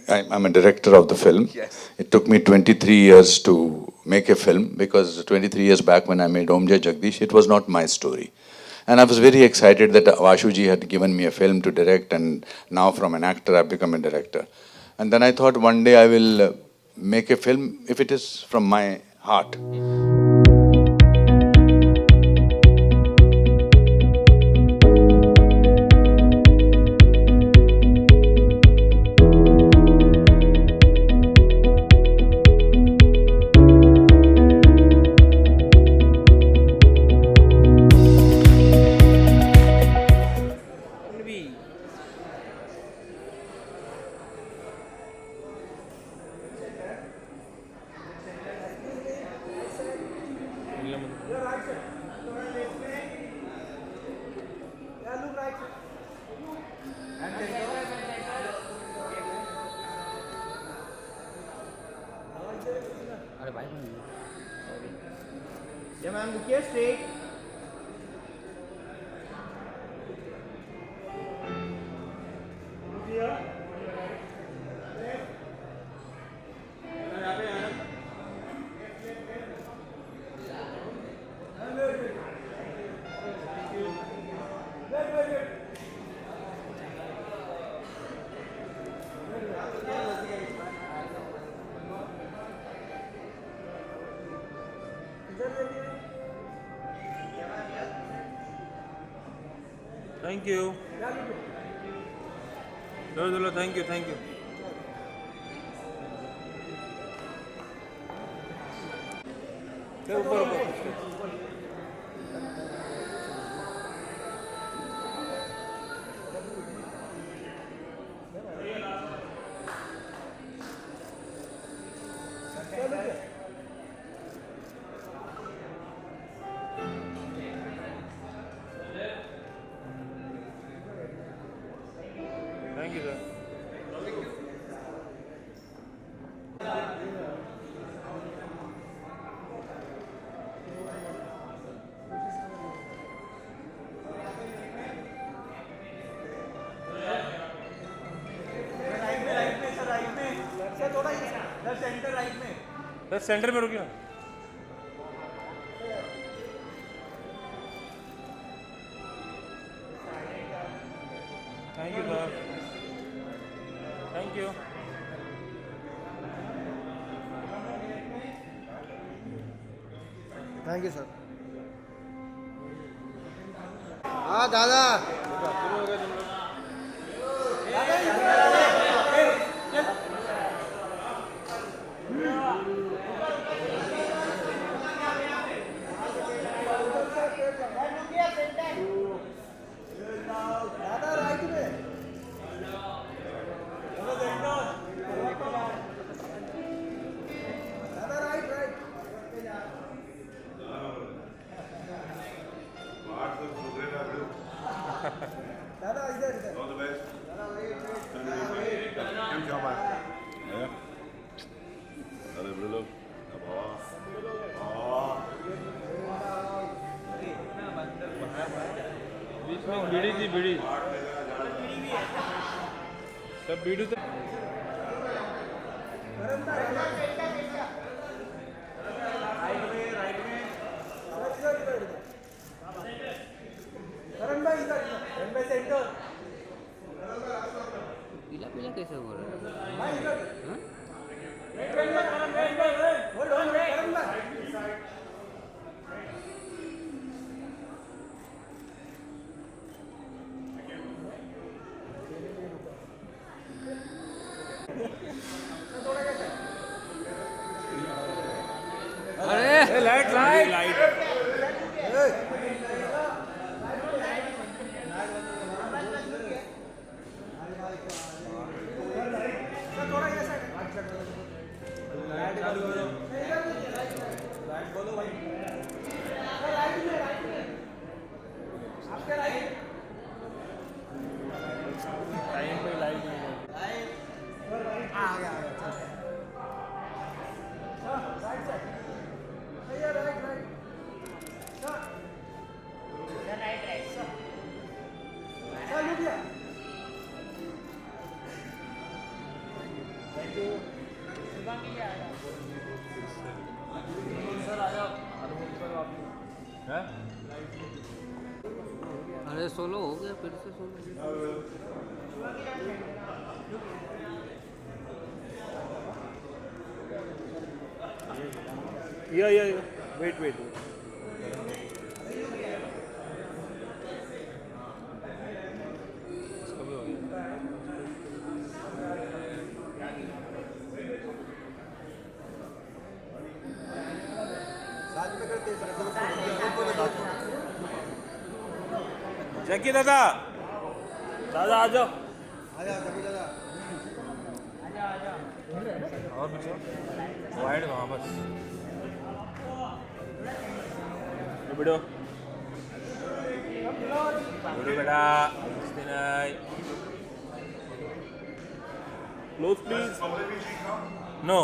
I'm a director of the film. Yes. It took me 23 years to make a film because 23 years back when I made Om Jai Jagdish, it was not my story. And I was very excited that Vashuji had given me a film to direct, and now from an actor I've become a director. And then I thought one day I will make a film if it is from my heart. अरे भाई Yeah, ma'am, look here straight. Thank you. Dolo, thank you, thank you. ऊपर ऊपर Thank you, sir. Sir centre में रुकिए thank you sir thank you Thank you, sir. हाँ दादा. बीड़ी थी बीड़ी सब बीड़ी तो पीला पीला कैसे हो रहा है अरे लाइट लाइट लाइट टाइम पे लाइट अरे सोलो हो गया फिर से सोलो Yeah. Wait. साथ में करते जैकी दादा आ जाओ आजा कभी दादा और पीछे वाइड वहाँ बस वीडियो बेटा क्लोज प्लीज नो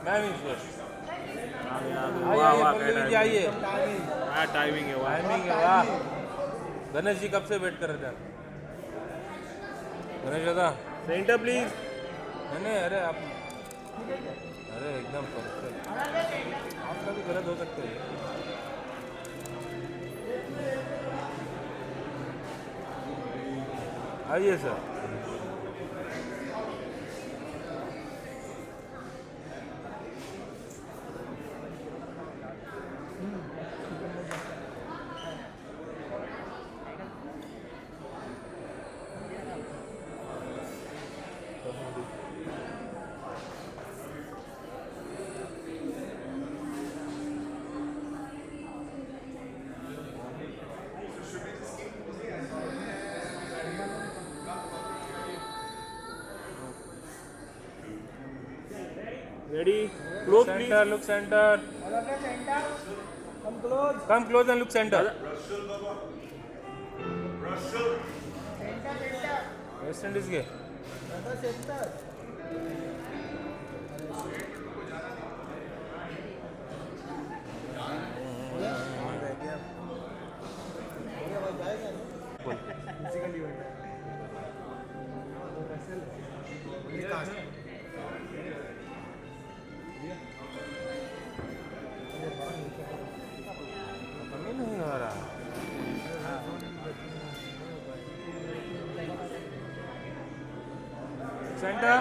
मैं ईश्वर आइए टाइमिंग है वाह गणेश जी कब से वेट कर रहे थे गणेश दादा सेंटर प्लीज नहीं अरे आप अरे एकदम परफेक्ट आपका भी गलत हो सकते हैं आइए sir Ready? Close, center, please. Look center. Come close and look center. West End is gay. नहीं हो रहा center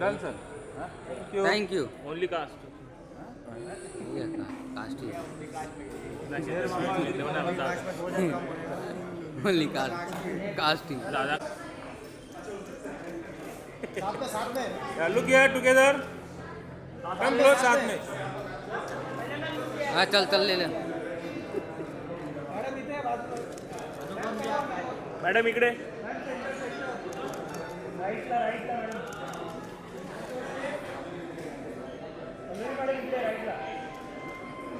done sir thank you only cast ये कास्ट ओनली कास्ट साथ में look here together come close साथ में हाँ चल ले मॅडम इकडे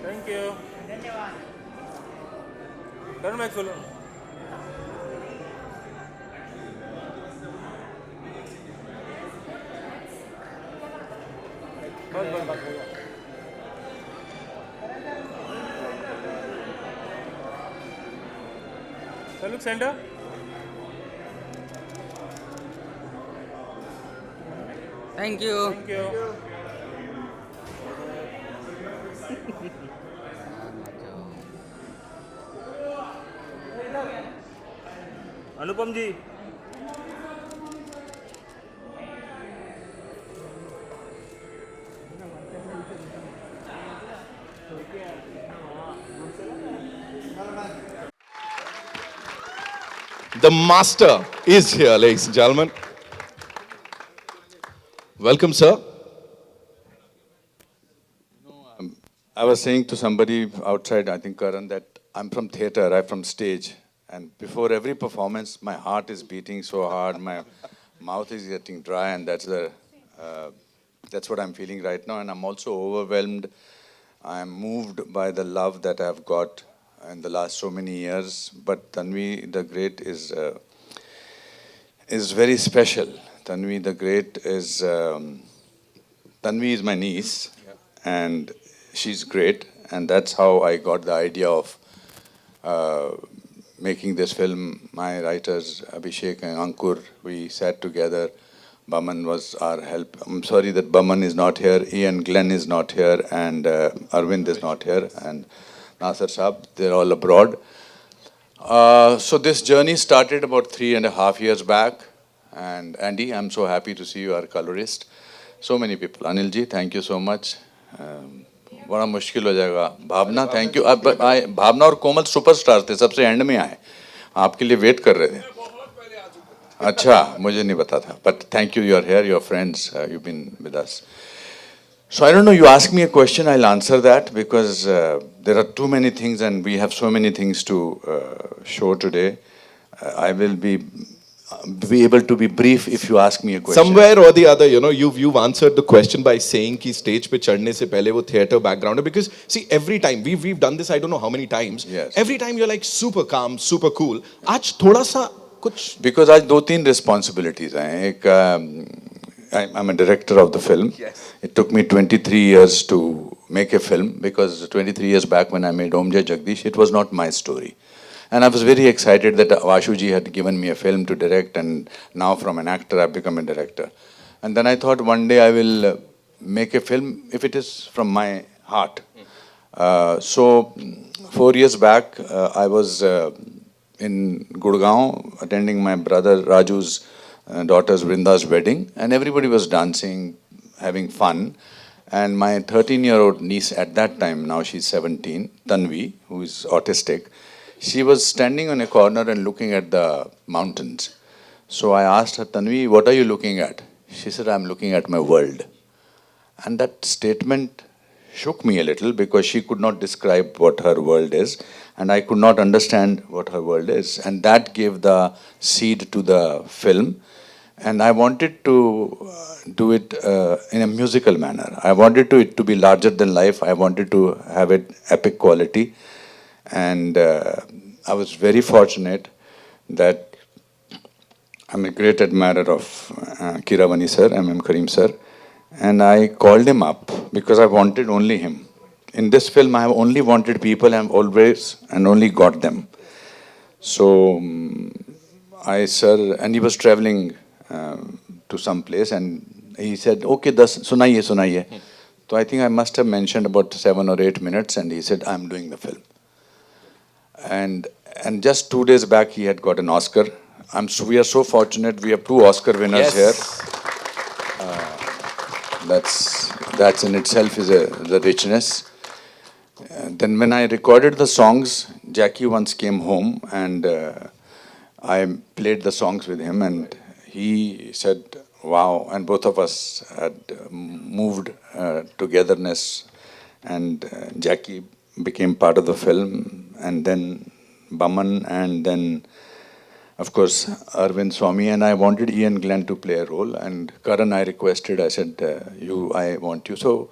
थैंक यू धन्यवाद मैं चलो बस चलो center thank you Anupam ji The master is here, ladies and gentlemen. Welcome, sir. I was saying to somebody outside, I think Karan, that I'm from theatre, I'm from stage. And before every performance, my heart is beating so hard, my mouth is getting dry, and that's what I'm feeling right now. And I'm also overwhelmed I am moved by the love that I've got in the last so many years. But Tanvi the Great is very special. Tanvi the Great is Tanvi is my niece, and she's great, and that's how I got the idea of making this film. My writers Abhishek and Ankur, we sat together. Baman was our help. I'm sorry that Baman is not here, Ian Glenn is not here, and Arvind is not here, and Nasser Saab, they're all abroad. So this journey started about 3.5 years back. And Andy, I'm so happy to see you, our colorist. So many people. Anil ji, thank you so much. बड़ा मुश्किल हो जाएगा. भावना, thank you. अब भावना और कोमल superstar थे, सबसे and में आए. आपके लिए वेट कर रहे थे. अच्छा, मुझे नहीं पता था. But thank you, you're here, you're friends, you've been with us. So I don't know, you ask me a question, I'll answer that because there are too many things and we have so many things to show today. I will be able to be brief if you ask me a question. Somewhere or the other, you know, you've answered the question by saying कि stage पे चढ़ने से पहले वो theatre background है, because see every time we've done this, I don't know how many times. Yes. Every time you're like super calm, super cool. आज थोड़ा सा कुछ. Because आज 2-3 responsibilities हैं. एक I'm a director of the film. Yes. It took me 23 years to make a film because 23 years back when I made Om Jai Jagdish, it was not my story. And I was very excited that Vashuji had given me a film to direct, and now from an actor I've become a director. And then I thought one day I will make a film if it is from my heart. So 4 years back I was in Gurgaon attending my brother Raju's daughter's Vrinda's wedding, and everybody was dancing, having fun. And my 13-year-old niece at that time, now she's 17, Tanvi, who is autistic, she was standing on a corner and looking at the mountains. So I asked her, Tanvi, what are you looking at? She said, I'm looking at my world. And that statement shook me a little because she could not describe what her world is, and I could not understand what her world is. And that gave the seed to the film. And I wanted to do it in a musical manner. I wanted it to be larger than life. I wanted to have it epic quality. And I was very fortunate that I'm a great admirer of Kiravani sir, M.M. Karim sir. And I called him up because I wanted only him. In this film, I have only wanted people, and I've always and only got them. So and he was traveling to some place, and he said, okay, sunaiye. So I think I must have mentioned about 7 or 8 minutes, and he said, I'm doing the film. And just 2 days back, he had got an Oscar. We are so fortunate. We have 2 Oscar winners here. That's in itself is the richness. Then when I recorded the songs, Jackie once came home and I played the songs with him, and he said, wow, and both of us had moved togetherness, and Jackie became part of the film, and then Baman, and then of course Arvind Swamy, and I wanted Ian Glenn to play a role, and Karan I requested, I said, I want you. So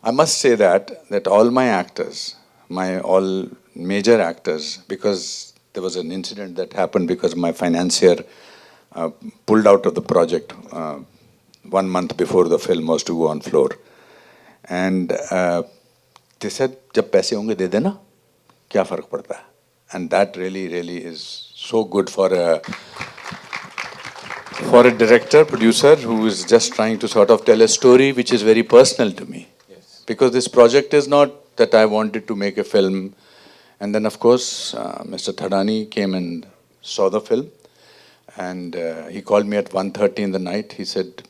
I must say that all my actors, all major actors, because there was an incident that happened because my financier pulled out of the project 1 month before the film was to go on floor. And they said, जब पैसे होंगे दे देना, क्या फर्क पड़ता है? And that really is so good for a director, producer who is just trying to sort of tell a story which is very personal to me. Yes. Because this project is not that I wanted to make a film. And then of course, Mr. Thadani came and saw the film. And he called me at 1:30 in the night. He said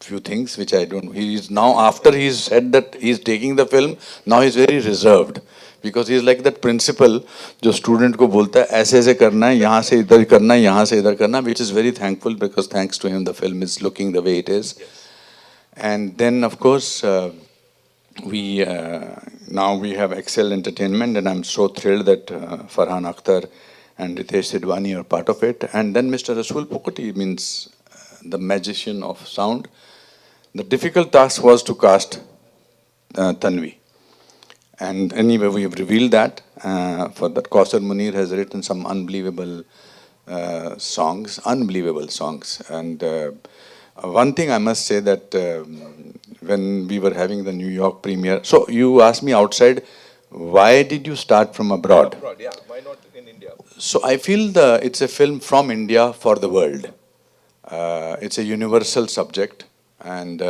few things which I don't. He is now, after he's said that he's taking the film, now he's very reserved. Because he's like that principal जो student को बोलता है ऐसे ऐसे करना है, यहाँ से इधर करना है, यहाँ से इधर करना है, which is very thankful because thanks to him the film is looking the way it is. Yes. And then of course we now we have Excel Entertainment, and I'm so thrilled that Farhan Akhtar and Ritesh Sidwani are part of it. And then Mr. Rasool Pokoti means the magician of sound. The difficult task was to cast Tanvi. And anyway, we have revealed that. For that, Kausar Munir has written some unbelievable songs, unbelievable songs. And one thing I must say that when we were having the New York premiere, so you asked me outside, why did you start from abroad? Abroad, yeah. Why not in India? So I feel it's a film from India for the world. It's a universal subject, and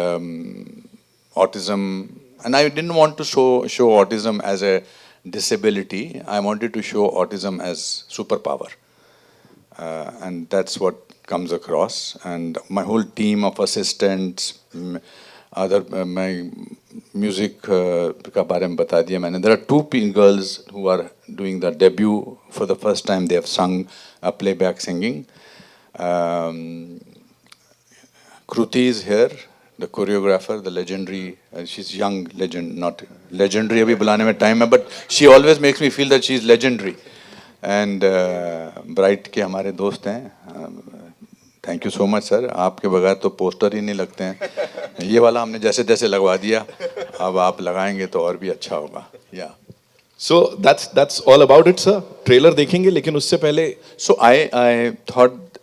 autism. And I didn't want to show autism as a disability. I wanted to show autism as superpower, and that's what comes across. And my whole team of assistants, other my music का बारे में बता दिया मैंने. There are two girls who are doing the debut for the first time. They have sung playback singing. Kruti is here, the choreographer, the legendary. She's young legend, not legendary. अभी बुलाने में time है, but she always makes me feel that she's legendary. And Bright के हमारे दोस्त हैं. Thank you so much sir. आपके बगैर तो पोस्टर ही नहीं लगते हैं. ये वाला हमने जैसे तैसे लगवा दिया. अब आप लगाएंगे तो और भी अच्छा होगा. या So that's all about it, sir. Trailer देखेंगे, लेकिन उससे पहले. So I thought,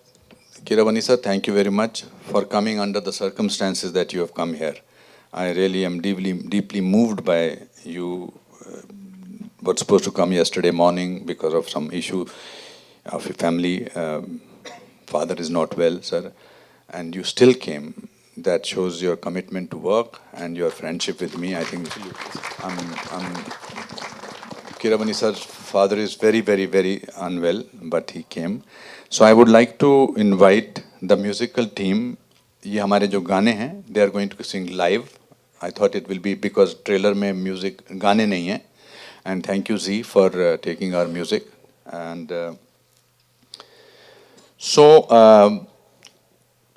Kiravani sir, thank you very much for coming under the circumstances that you have come here. I really am deeply moved by you. Were supposed to come yesterday morning because of some issue of your family. Father is not well, sir, and you still came. That shows your commitment to work and your friendship with me. I think Kiravani sir's father is very, very, very unwell, but he came. So I would like to invite the musical team. ये हमारे जो गाने हैं, they are going to sing live. I thought it will be because trailer में music गाने नहीं हैं. And thank you Z for taking our music. And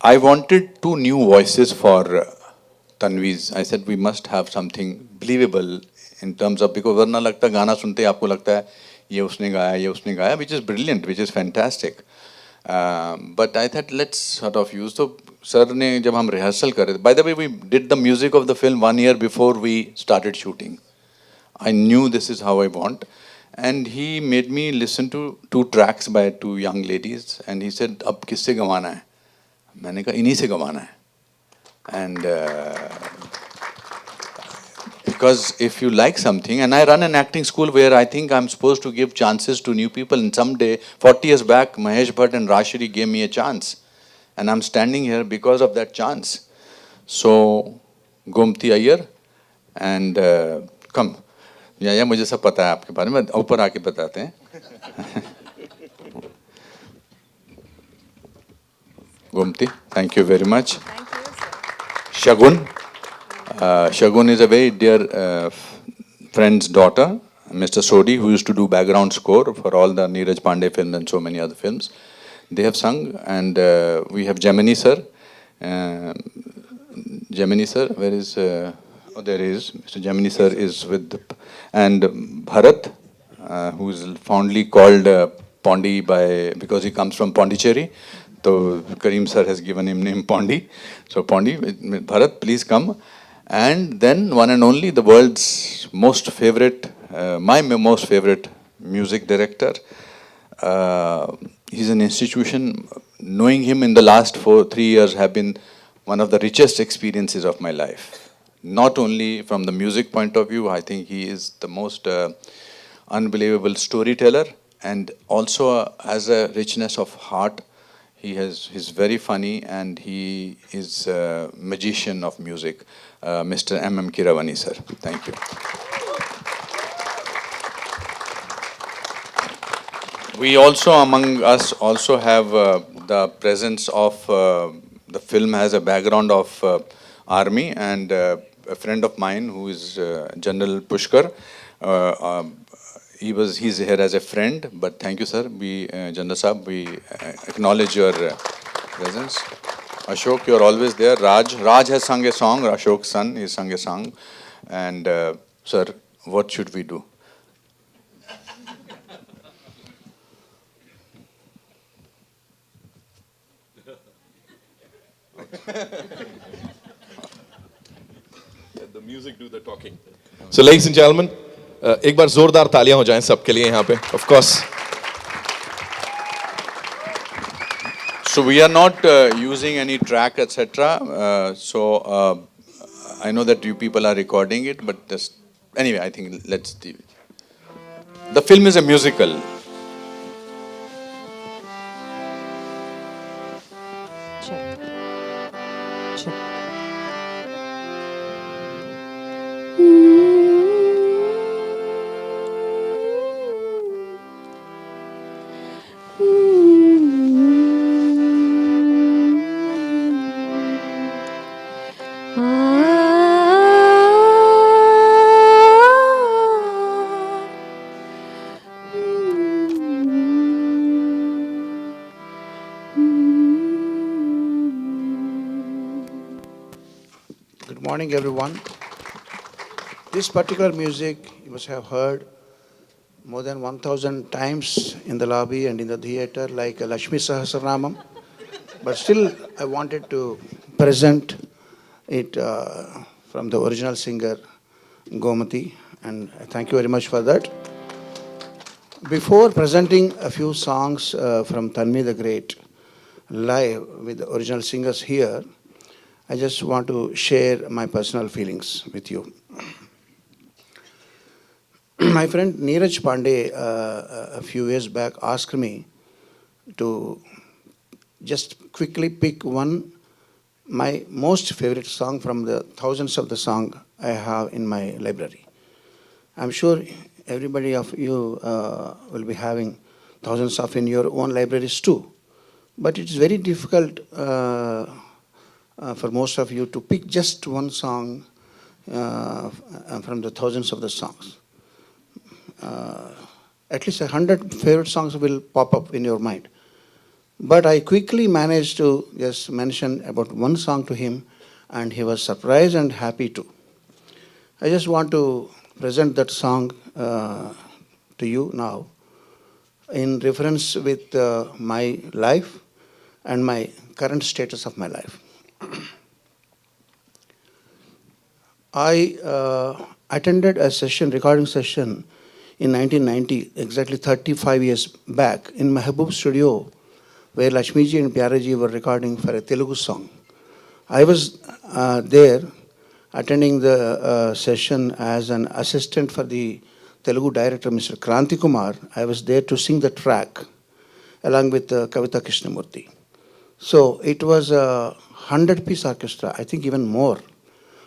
I wanted two new voices for Tanvi's. I said we must have something believable in terms of, because वरना लगता गाना सुनते ही आपको लगता है ये उसने गाया, which is brilliant, which is fantastic. But I thought let's sort of use. So sir ने जब हम rehearsal कर रहे थे, by the way we did the music of the film 1 year before we started shooting. I knew this is how I want. And he made me listen to 2 tracks by 2 young ladies. And he said, अब किससे गवाना है? मैंने कहा इन्हीं से गवाना है. And because if you like something, and I run an acting school where I think I'm supposed to give chances to new people. And someday, 40 years back, Mahesh Bhatt and Rashri gave me a chance. And I'm standing here because of that chance. So, Gomti Iyer, and come. या मुझे सब पता है आपके बारे में, ऊपर आके बताते हैं. Gomti, thank you very much. Thank you, sir. Shagun. Shagun is a very dear friend's daughter, Mr. Sodi, who used to do background score for all the Neeraj Pandey films and so many other films. They have sung, and we have Gemini sir. Gemini sir, where is... oh, there is. Mr. Gemini sir is with... and Bharat, who is fondly called Pondi because he comes from Pondicherry. So Kareem sir has given him name Pondi. So Pondi, Bharat, please come. And then one and only, the world's most favorite, my most favorite music director. He's an institution. Knowing him in the last 3 years have been one of the richest experiences of my life. Not only from the music point of view, I think he is the most unbelievable storyteller, and also has a richness of heart. He's very funny, and he is a magician of music. Mr. M.M. Kiravani sir, thank you. We also, among us, also have the presence of, the film has a background of army, and a friend of mine who is General Pushkar. He's here as a friend, but thank you, sir. General Saab, we acknowledge your presence. Ashok, you're always there. Raj has sung a song. Ashok's son, he sung a song. And sir, what should we do? Let the music do the talking. So, ladies and gentlemen, एक बार जोरदार तालियां हो जाएं सबके लिए यहाँ पे, of course. So we are not using any track, etc. I know that you people are recording it, but just anyway, I think let's do it. The film is a musical. Check. Check. Good morning, everyone. This particular music you must have heard more than 1,000 times in the lobby and in the theater, like Lakshmi Sahasranamam. But still, I wanted to present it from the original singer, Gomati, and I thank you very much for that. Before presenting a few songs from Tanvi the Great live with the original singers here, I just want to share my personal feelings with you. My friend Neeraj Pandey a few years back asked me to just quickly pick my most favorite song from the thousands of the song I have in my library. I'm sure everybody of you will be having thousands of in your own libraries too. But it's very difficult for most of you to pick just one song from the thousands of the songs. At least 100 favorite songs will pop up in your mind. But I quickly managed to just mention about one song to him, and he was surprised and happy too. I just want to present that song to you now in reference with my life and my current status of my life. I attended a recording session in 1990, exactly 35 years back, in Mehboob studio, where Lakshmiji and Pyaraji were recording for a Telugu song. I was there attending the session as an assistant for the Telugu director, Mr. Kranti Kumar. I was there to sing the track along with Kavita Krishnamurthy. So it was a 100-piece orchestra, I think even more.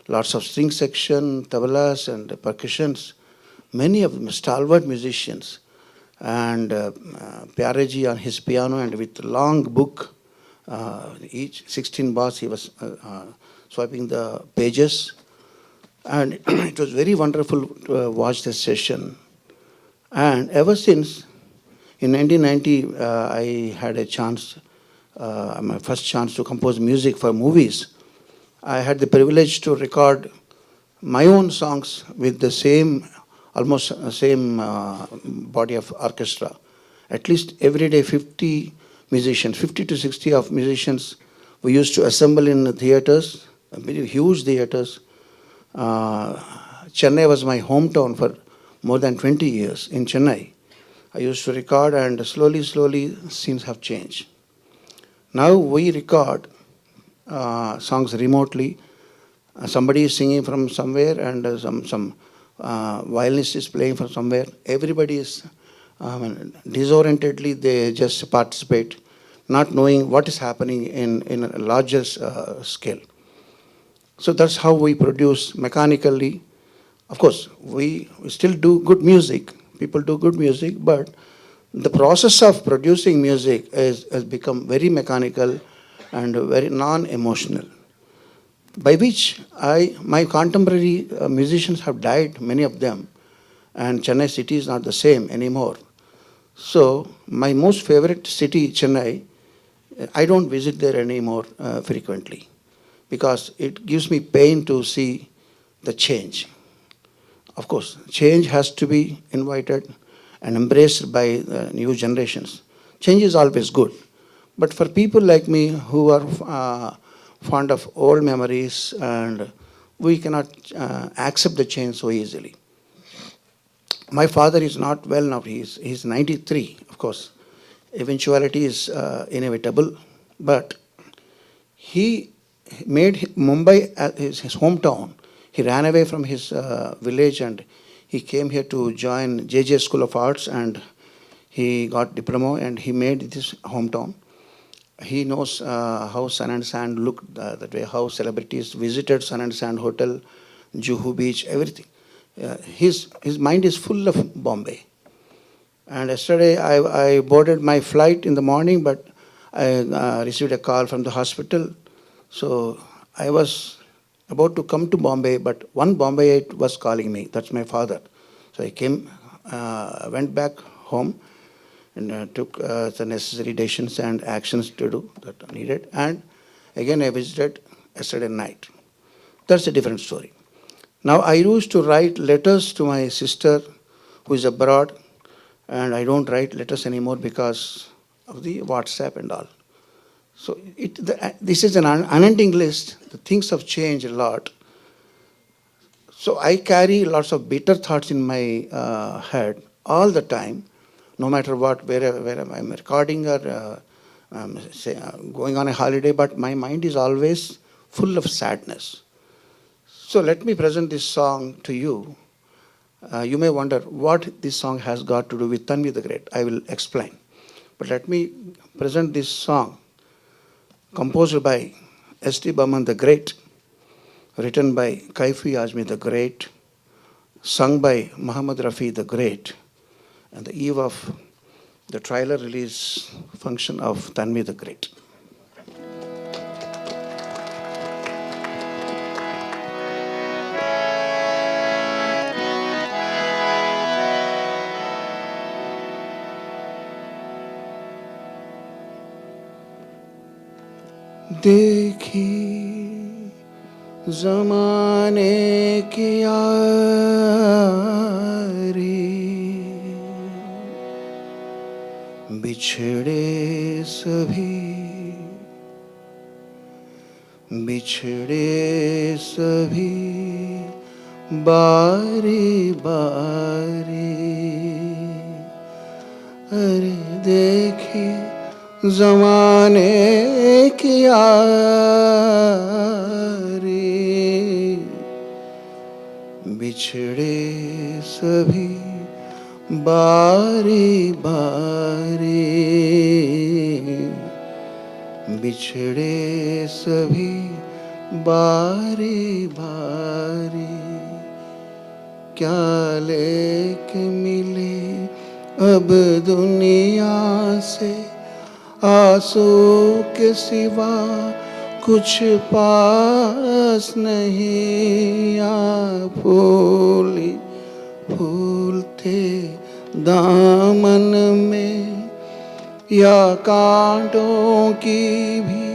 Lots of string section, tabalas and percussions, many of them stalwart musicians. And Pyaraji on his piano and with long book, each 16 bars he was swiping the pages. And it was very wonderful to watch this session. And ever since, in 1990, I had a chance, my first chance to compose music for movies. I had the privilege to record my own songs with the same, almost same body of orchestra. At least every day 50 musicians, 50 to 60 of musicians we used to assemble in the theaters, very huge theaters. Chennai was my hometown for more than 20 years. In Chennai, I used to record, and slowly scenes have changed. Now we record songs remotely. Somebody is singing from somewhere, and some violinist is playing from somewhere. Everybody is disorientedly, they just participate, not knowing what is happening in a larger scale. So that's how we produce mechanically. Of course, we still do good music. People do good music, but the process of producing music has become very mechanical and very non-emotional, by which my contemporary musicians have died, many of them, and Chennai city is not the same anymore. So my most favorite city, Chennai, I don't visit there anymore frequently, because it gives me pain to see the change. Of course, change has to be invited and embraced by new generations. Change is always good. But for people like me who are fond of old memories, and we cannot accept the change so easily. My father is not well now. He's 93, of course. Eventuality is inevitable, but he made Mumbai his hometown. He ran away from his village and he came here to join JJ School of Arts, and he got diploma and he made this hometown. He knows how Sun and Sand looked that way, how celebrities visited Sun and Sand Hotel, Juhu Beach, everything. His mind is full of Bombay. And yesterday I boarded my flight in the morning, but I received a call from the hospital. So I was about to come to Bombay, but one Bombayite was calling me. That's my father. So I came, went back home and took the necessary decisions and actions to do that are needed. And again I visited yesterday night. That's a different story. Now I used to write letters to my sister who is abroad, and I don't write letters anymore because of the WhatsApp and all. So this is an unending list. The things have changed a lot. So I carry lots of bitter thoughts in my head all the time, no matter what, where I'm recording or going on a holiday, but my mind is always full of sadness. So let me present this song to you. You may wonder what this song has got to do with Tanvi the Great. I will explain. But let me present this song, composed by S.T. Burman the Great, written by Kaifi Azmi the Great, sung by Muhammad Rafi the Great, and the eve of the trailer release function of Tanvi the Great. देखी ज़माने की यारी बिछड़े सभी बारी बारी अरे देखी ज़माने की यारी बिछड़े सभी बारी बारी बिछड़े सभी बारी बारी क्या लेके मिले अब दुनिया से आंसू के सिवा कुछ पास नहीं। या फूल फूल थे दामन में या कांटों की भी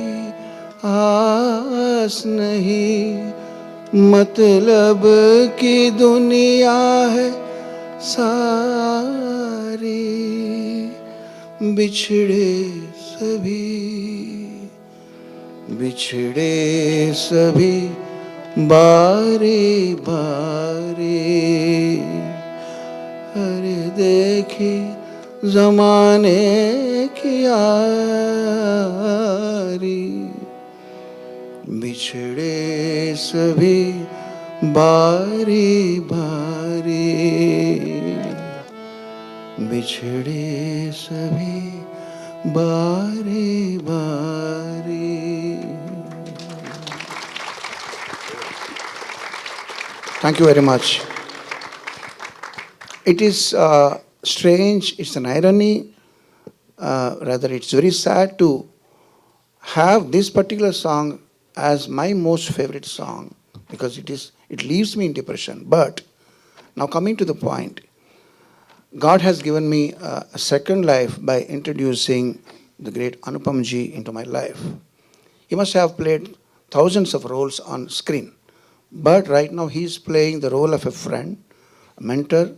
आस नहीं। मतलब की दुनिया है सारी बिछड़े सभी बारी बारी अरे देखी ज़माने की यारी बिछड़े सभी बारी बारी बिछड़े सभी बारी बारी। Thank you very much. It is strange, it's an irony, rather it's very sad to have this particular song as my most favorite song because it leaves me in depression. But now coming to the point, God has given me a second life by introducing the great Anupam Ji into my life. He must have played thousands of roles on screen, but right now he is playing the role of a friend, a mentor,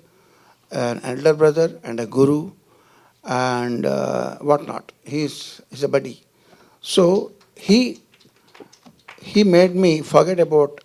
an elder brother, and a guru, and whatnot. He's a buddy. So he made me forget about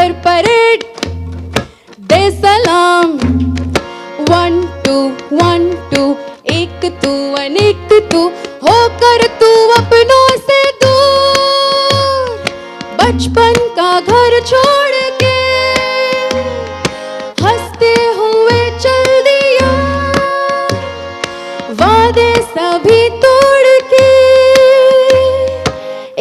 पर parade दे सलाम 1 2 1 2 एक तू अनेक तू होकर तू अपनों से दूर बचपन का घर छोड़ के हंसते हुए चल दिया वादे सभी तोड़ के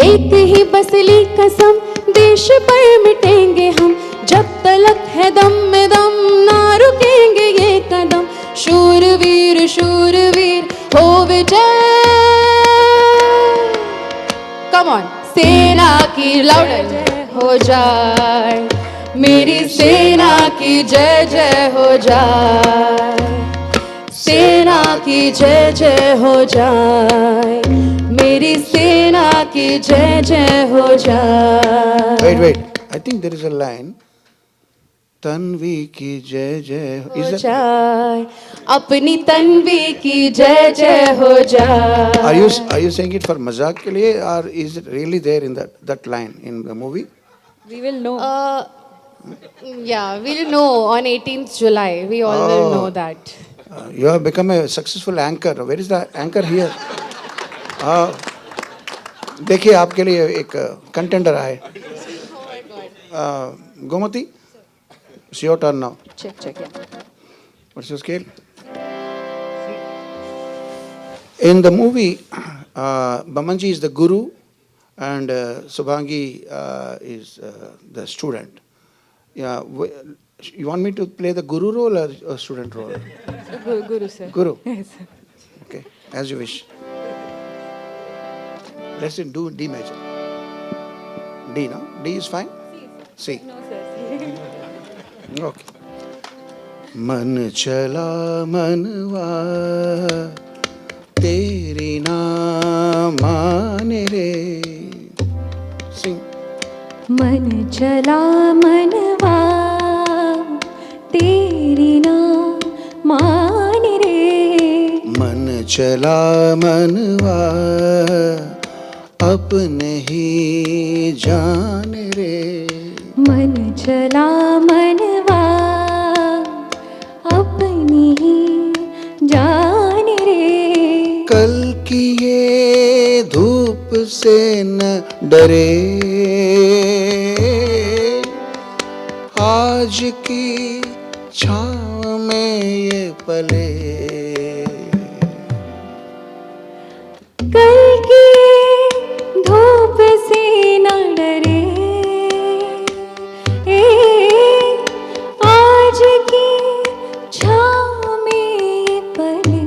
एक ही बसली कसम देश पर मिटेंगे हम जब तलक है दम में दम ना रुकेंगे ये कदम शूरवीर हो विजय कम ऑन सेना की लाउडर हो जाए मेरी सेना की जय जय हो जाए सेना की जय हो जाए मेरी सेना की जय हो जाए Wait. I think there is a line. Tanvi की जय जय हो is that, जाए अपनी तन्वी की जय हो जाए are you saying it for मजाक के लिए or is it really there in that line in the movie? we will know yeah we'll know on 18th July we all will know that You have become a successful anchor. Where is the anchor here? देखिए आपके लिए एक contender आए Gomti it's your turn now. check yeah What's your scale? In the movie, Bamanji is the guru and Subhangi is the student. Yeah, you want me to play the guru role or a student role? guru sir Guru. yes sir. Okay, as you wish. Let's do D major. D, no? D is fine? C. no sir C. Okay. मन चला मनवा तेरी ना माने रे Sing. मन चला मनवा तेरी ना मान रे मन चला मनवा अपने ही जान रे मन चला मनवा अपनी ही जान रे कल की ये धूप से न डरे आज की छाँव में ये पले कल की धूप से न डरे आज की छाँव में पले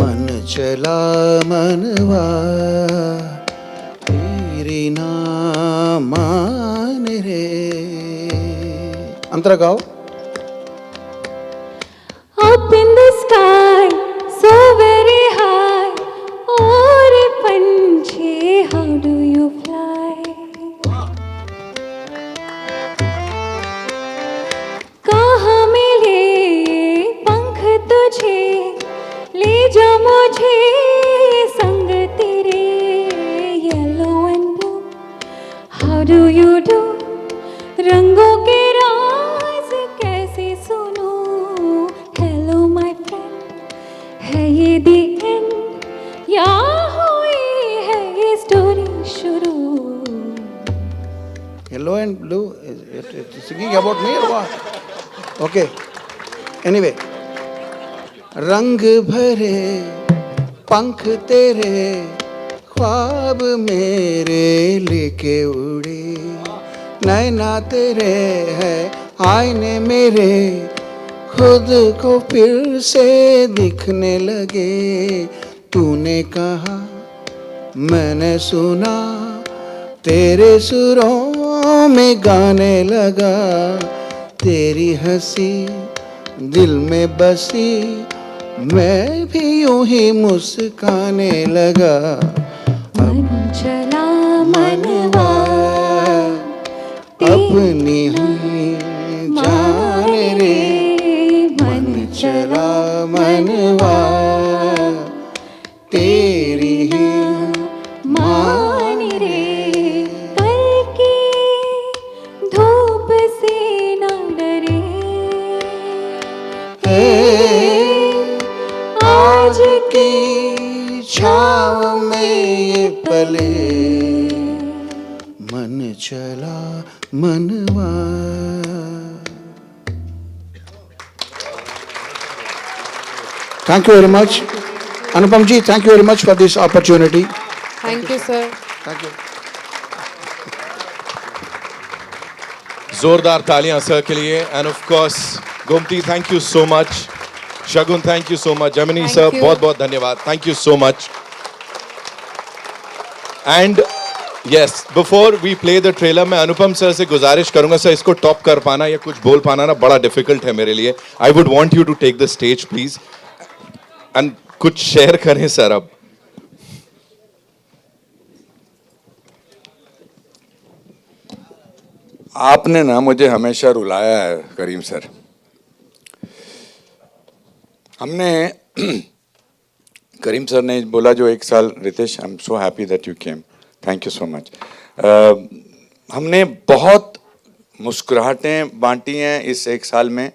मन चला मनवा तेरी ना मान रे अंतरा गाओ Up in the sky, so very high. और पंछी, how do you fly? कहाँ मिले पंख तुझे, ले जा मुझे संग तेरे. Yellow and blue, how do you do? रंगों के राज कैसे सुनूं? Hello my friend, है ये the end या हुई है ये स्टोरी शुरू? Yellow and blue, it's singing about me or what? Okay. Anyway, रंग भरे पंख तेरे ख्वाब मेरे लेके उड़े नैना तेरे है आईने मेरे खुद को फिर से दिखने लगे तूने कहा मैंने सुना तेरे सुरों में गाने लगा तेरी हंसी दिल में बसी मैं भी यूं ही मुस्काने लगा मन चला मनवा अपनी ही जान रे मन चला मनवा तेरी ही मान रे आज की छाँव में ये पले, मन चला मनवा. Thank you very much. Anupam ji, thank you very much for this opportunity. Thank you, sir. Thank you. जोरदार तालियां सर के लिए. And of course Gomti, thank you so much. Shagun, thank you so much. Jamini Thank sir, you. बहुत बहुत धन्यवाद. Thank you so much. And yes, before we play the trailer, मैं Anupam sir से गुजारिश करूंगा, सर इसको टॉप कर पाना या कुछ बोल पाना ना बड़ा डिफिकल्ट है मेरे लिए. I would want you to take the stage please and कुछ शेयर करें सर. अब आपने ना मुझे हमेशा रुलाया है करीम सर. हमने करीम सर ने बोला जो एक साल, Ritesh I am so happy that you came, thank you so much. हमने बहुत मुस्कुराहटें बांटी हैं इस एक साल में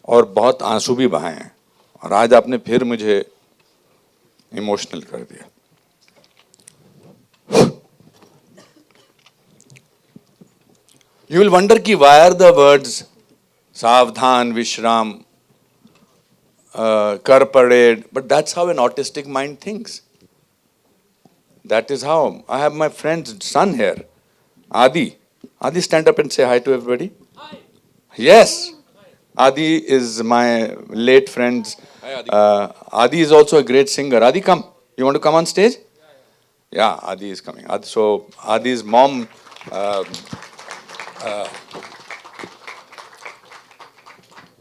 और बहुत आंसू भी बहाए हैं, और आज आपने फिर मुझे इमोशनल कर दिया. You will wonder ki why are the words Savdhan, Vishram, Kar Parade, but that's how an autistic mind thinks. That is how. I have my friend's son here, Adi. Adi, stand up and say hi to everybody. Hi. Yes. Hi. Adi is my late friend's. Hi, Adi. Adi is also a great singer. Adi, come. You want to come on stage? Yeah, Adi is coming. So Adi's mom.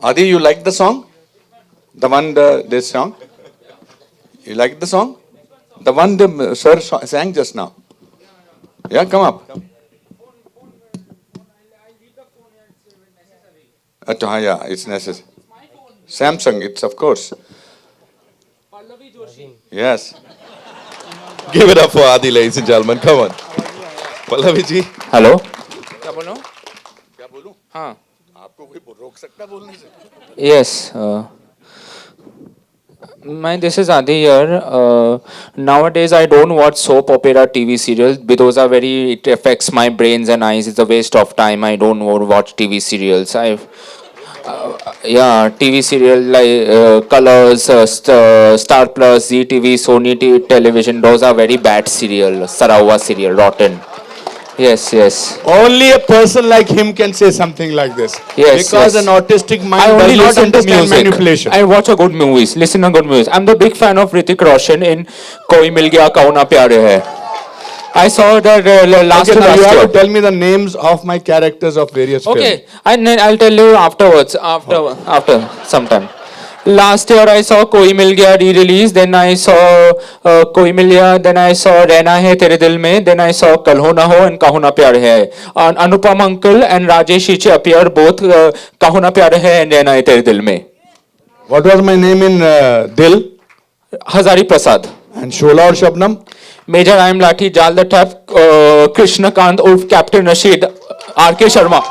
Adi, you like the song? The one, this song? You like the song? The one the sir sang just now? Yeah, come up. Achha, yeah, it's necessary. Samsung, it's of course. Yes. give it up for Adi, ladies and gentlemen. Come on. Pallavi ji. Hello क्या बोलो? क्या बोलूं? हाँ आपको कोई रोक सकता बोलने से? yes my this is Adi here. Nowadays I don't watch soap opera TV serials because those are very, it affects my brains and eyes. It's a waste of time. I don't want to watch TV serials. Yeah, TV serial like Colors, Star Plus, ZTV, Sony Television, those are very bad serial. Sarawa serial, rotten. Yes. Only a person like him can say something like this. Yes, because yes. an autistic I mind only does not listen to understand music. manipulation. I watch a good movies, listen to good movies. I'm the big fan of Hrithik Roshan in Koi Mil Gaya Kaun Na Pyare Hai. I saw that last Okay, now you year. have to tell me the names of my characters of various films. Okay, I'll tell you afterwards, after some time. Last year I saw Koi Mil Gaya re-release, then I saw Koi Mil Gaya, then I saw Rehna Hai Tere Dil Mein, then I saw Kal Ho Na Ho and Kaho Na Pyar Hai. Anupam uncle and Rajesh Ichi appear both Kaho Na Pyar Hai and Rehna Hai Tere Dil Mein. What was my name in Dil? Hazari Prasad. And Shola or Shabnam? Major I am Lathi, Jal the Tap, Krishna Kant Ulf Captain Rashid, R.K. Sharma.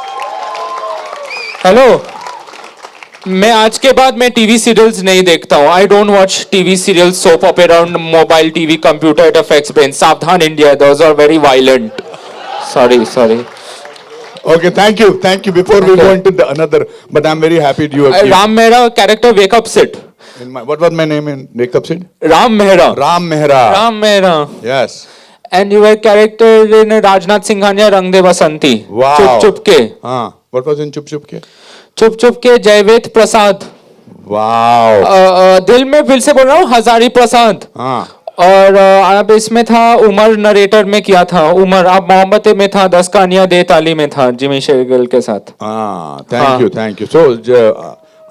Hello. मैं आज के बाद मैं TV serials नहीं देखता हूँ. I don't watch TV serials, soap opera on mobile TV, computer, it affects brain. Savdhaan India, those are very violent. Sorry. Okay, thank you. Before we go into the another, but I'm very happy you have Ram Mehra character Wake Up Sid. What was my name in Wake Up Sid? Ram Mehra. Ram Mehra. Ram Mehra. Yes. And your character in Rajnath Singhania Rang De Basanti. Wow. Chup Ke. What was in Chup Chup Ke? चुप चुप के जयवेद प्रसाद. Wow. दिल में फिर से बोल रहा हूँ, हजारी प्रसाद. और अब इसमें था उमर, नरेटर में किया था उमर. अब मोहम्मद में था, 10 कहानियां दे ताली में था जिमी शेरगिल के साथ. Thank you. So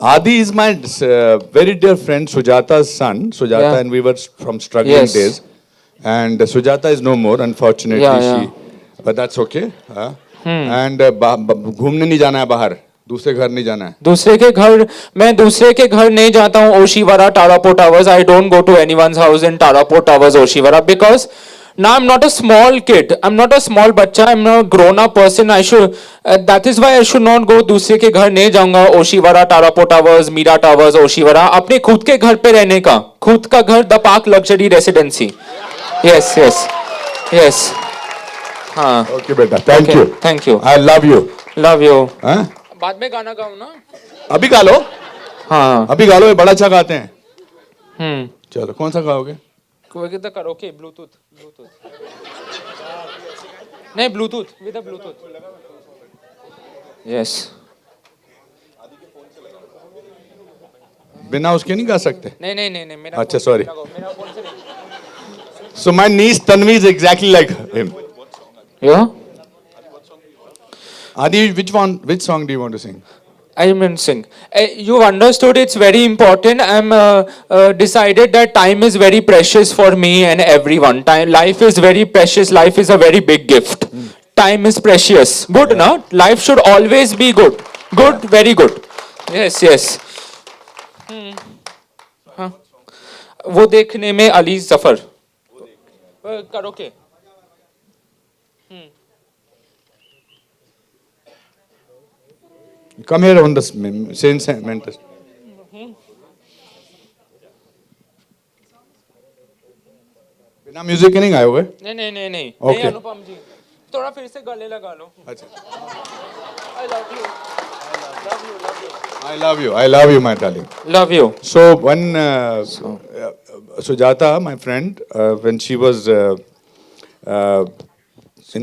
Adi is my very dear friend Sujata's son. Sujata Yeah. and we were from struggling Yes. days. And Sujata is no more, unfortunately. Yeah. But that's okay. And घूमने नहीं जाना है बाहर, दूसरे घर नहीं जाना है. मैं दूसरे के घर नहीं जाता हूँ. Oshiwara, Tarapo Towers. I don't go to anyone's house in Tarapo Towers, Oshiwara, because Now I'm not a small kid. I'm not a small बच्चा. I'm a grown-up person. I should. That is why I should not go दूसरे के घर नहीं जाऊंगा. ओशीवरा, टारापो towers, Meera towers, ओशीवरा. अपने खुद के घर पे रहने का. खुद का घर, the park luxury residency. Yes, yes, yes. हाँ. Okay, बेटा. Thank Okay, you. thank you. I love you. Love you. हाँ? बाद में गाना गाऊं ना? अभी गा लो. हाँ. अभी गा लो, ये बड़ा अच्छा गाते हैं. हम्म. चलो, कौन सा गाओगे? कोई किधर करोगे? ब्लूटूथ. नहीं ब्लूटूथ. With Bluetooth. Yes. बिना उसके नहीं गा सकते. नहीं मेरा. अच्छा, sorry. मेरा फोन से नहीं. So my niece Tanvi is exactly like him. Yeah. Adi, which song do you want to sing? I mean sing. You understood it's very important. I'm decided that time is very precious for me and everyone. Life is very precious. Life is a very big gift. Time is precious. Good, no? Life should always be good. Good, very good. Yes. हाँ. वो देखने में अली जफर. करोगे? Come here on the same mentor. बिना music के नहीं गाए हुए? नहीं. Okay. नहीं अनुपम जी. थोड़ा फिर से गले लगा लो. अच्छा. I love you. I love you, my darling. Love you. So when Sujata, my friend, when she was in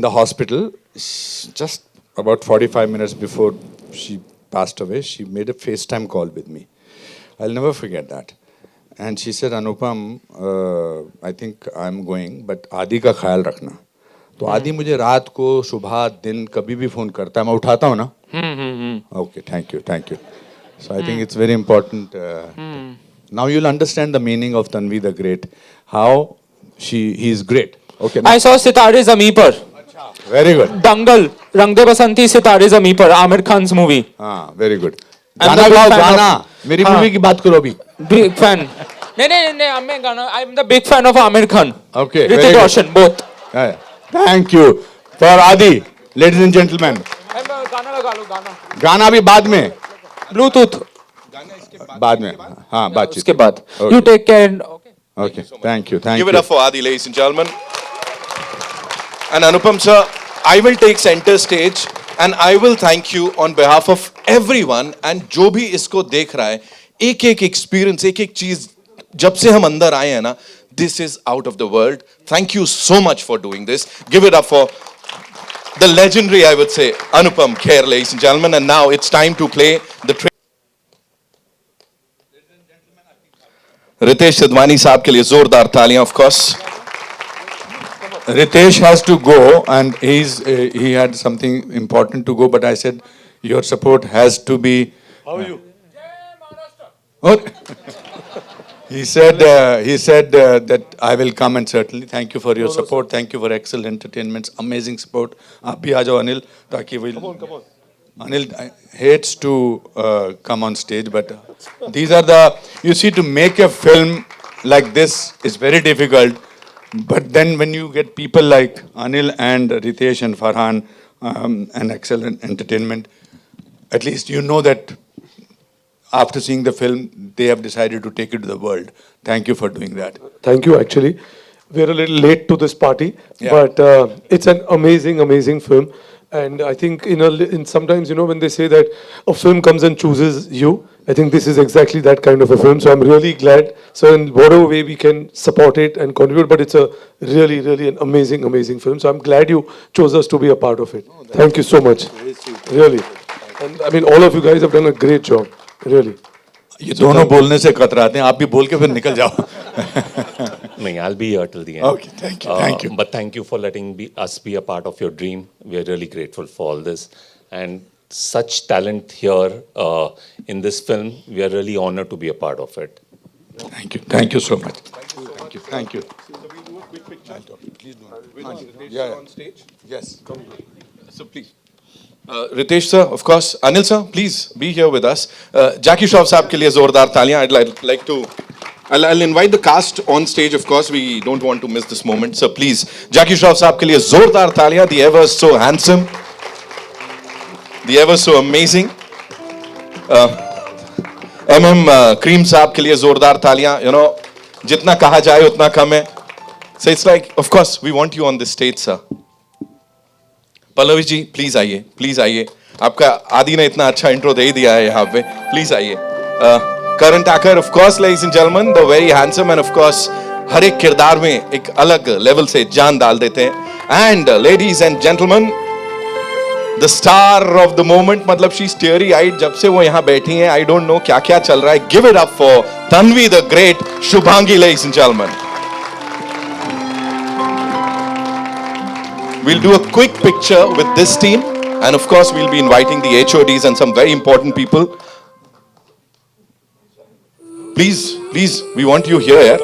the hospital, just about 45 minutes before she passed away, she made a FaceTime call with me. I'll never forget that. And she said, Anupam, I think I'm going, but आदि का ख्याल रखना. तो आदि मुझे रात को, सुबह, दिन कभी भी फोन करता है, मैं उठाता हूँ ना? Okay, thank you. So I think it's very important. Now you'll understand the meaning of Tanvi the Great. How he is great. Okay. I saw Sitare Zameen Par. Very good. Dangal, Rang De Basanti, Sitare Zameen Par, Amir Khan's movie. हाँ, very good. I'm गाना the big गाओ, fan गाना. of- मेरी हाँ. Movie की बात करो अभी. Big fan. नहीं, I'm the big fan of Amir Khan. Okay, very Hrithik good. Roshan, both. Yeah. Thank you for Adi, ladies and gentlemen. गाना लगा लो, गाना. गाना भी बाद में. Bluetooth. बाद में. हाँ, बातचीत. उसके बाद. Okay. You take care. Okay. Thank you. Give it up for Adi, ladies and gentlemen. And Anupam sir, I will take center stage and I will thank you on behalf of everyone. And जो भी इसको देख रहा है, एक experience, एक चीज जब से हम अंदर आए हैं ना, this is out of the world. Thank you so much for doing this. Give it up for the legendary, I would say, Anupam Kher, ladies and gentlemen. And now it's time to play the Ritesh Sidhwani साहब के लिए जोरदार तालियां, of course. Ritesh has to go and he had something important to go, but I said your support has to be. How are you? He said that I will come, and certainly thank you for your support. Thank you for excellent entertainments, amazing support. आप भी आ जाओ अनिल, ताकि we'll. Come on. Anil hates to come on stage, but these are the, you see, to make a film like this is very difficult. But then when you get people like Anil and Ritesh and Farhan and excellent entertainment, at least you know that after seeing the film, they have decided to take it to the world. Thank you for doing that. Thank you, actually. We're a little late to this party, Yeah. but it's an amazing film. And I think in sometimes, when they say that a film comes and chooses you, I think this is exactly that kind of a film. So I'm really glad. So in whatever way we can support it and contribute, but it's a really an amazing film. So I'm glad you chose us to be a part of it. Thank you so much. Really. And I mean, all of you guys have done a great job. Really. ये दोनों बोलने से कतराते हैं, आप भी बोल के फिर निकल जाओ. No, I'll be here till the end. Okay, thank you. But thank you for letting us be a part of your dream. We are really grateful for all this. And such talent here in this film, we are really honored to be a part of it. Thank you so much. Thank you. on stage? Yes. So please. Ritesh sir, of course. Anil sir, please be here with us. Jackie Shroff साहब के लिए जोरदार तालियां. I'd like to I'll invite the cast on stage, of course. We don't want to miss this moment. So please, Jackie Shroff साहब के लिए जोरदार तालियां. The ever so handsome, the ever so amazing. Cream साहब के लिए जोरदार तालियां. You know, जितना कहा जाए उतना कम है. So it's like, of course, we want you on this stage, sir. Pallavi ji, please आइए, प्लीज आइए. आपका आदि ने इतना अच्छा इंट्रो दे ही दिया है यहाँ पे. प्लीज आइए. Karan Thakur, of course, ladies and gentlemen, the very handsome and of course हर एक किरदार में एक अलग लेवल से जान डाल देते हैं. And ladies and gentlemen, the star of the moment, मतलब she's teary eyed जब से वो यहाँ बैठी हैं. I don't know क्या क्या चल रहा है. Give it up for Tanvi the great Shubhangi, ladies and gentlemen. We'll do a quick picture with this team, and of course we'll be inviting the HODs and some very important people. Please, we want you here.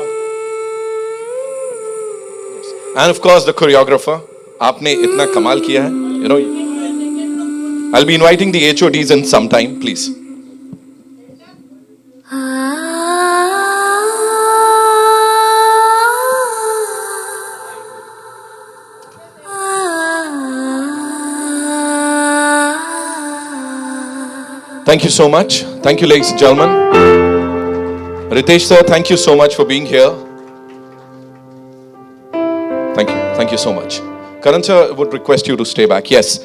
And of course the choreographer. आपने इतना कमाल किया है. You know, I'll be inviting the HODs in some time, please. Thank you so much. Thank you, ladies and gentlemen. Ritesh sir, thank you so much for being here. Thank you so much. Karan sir would request you to stay back. Yes.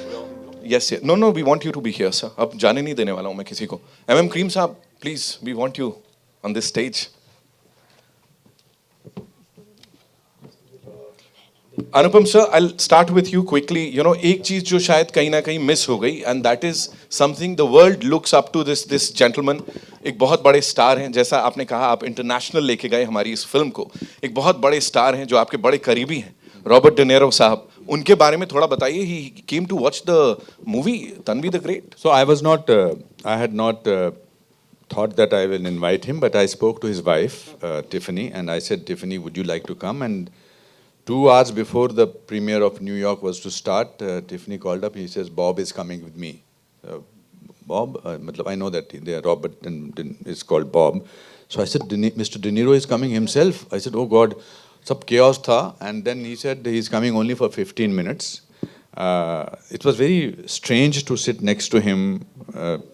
No, we want you to be here, sir. अब जाने नहीं देने वाला हूँ मैं किसी को. Cream साहब, please, we want you on this stage. Anupam sir, I'll start with you quickly. You know, एक चीज जो शायद कहीं ना कहीं मिस हो गई, and that is something the world looks up to this gentleman. एक बहुत बड़े स्टार हैं, जैसा आपने कहा, आप इंटरनेशनल लेके गए हमारी इस फिल्म को. एक बहुत बड़े स्टार हैं जो आपके बड़े करीबी हैं, रॉबर्ट डे नीरो साहब. उनके बारे में थोड़ा बताइए. He came to watch the movie Tanvi the Great. So I had not thought that I will invite him, but I spoke to his wife, Tiffany, and I said, Tiffany, would you like to come? And 2 hours before the premiere of New York was to start, Tiffany called up. He says, Bob is coming with me. Bob, I know that Robert is called Bob. So I said, Mr. De Niro is coming himself. I said, oh God, sab chaos tha. And then he said he's coming only for 15 minutes. It was very strange to sit next to him,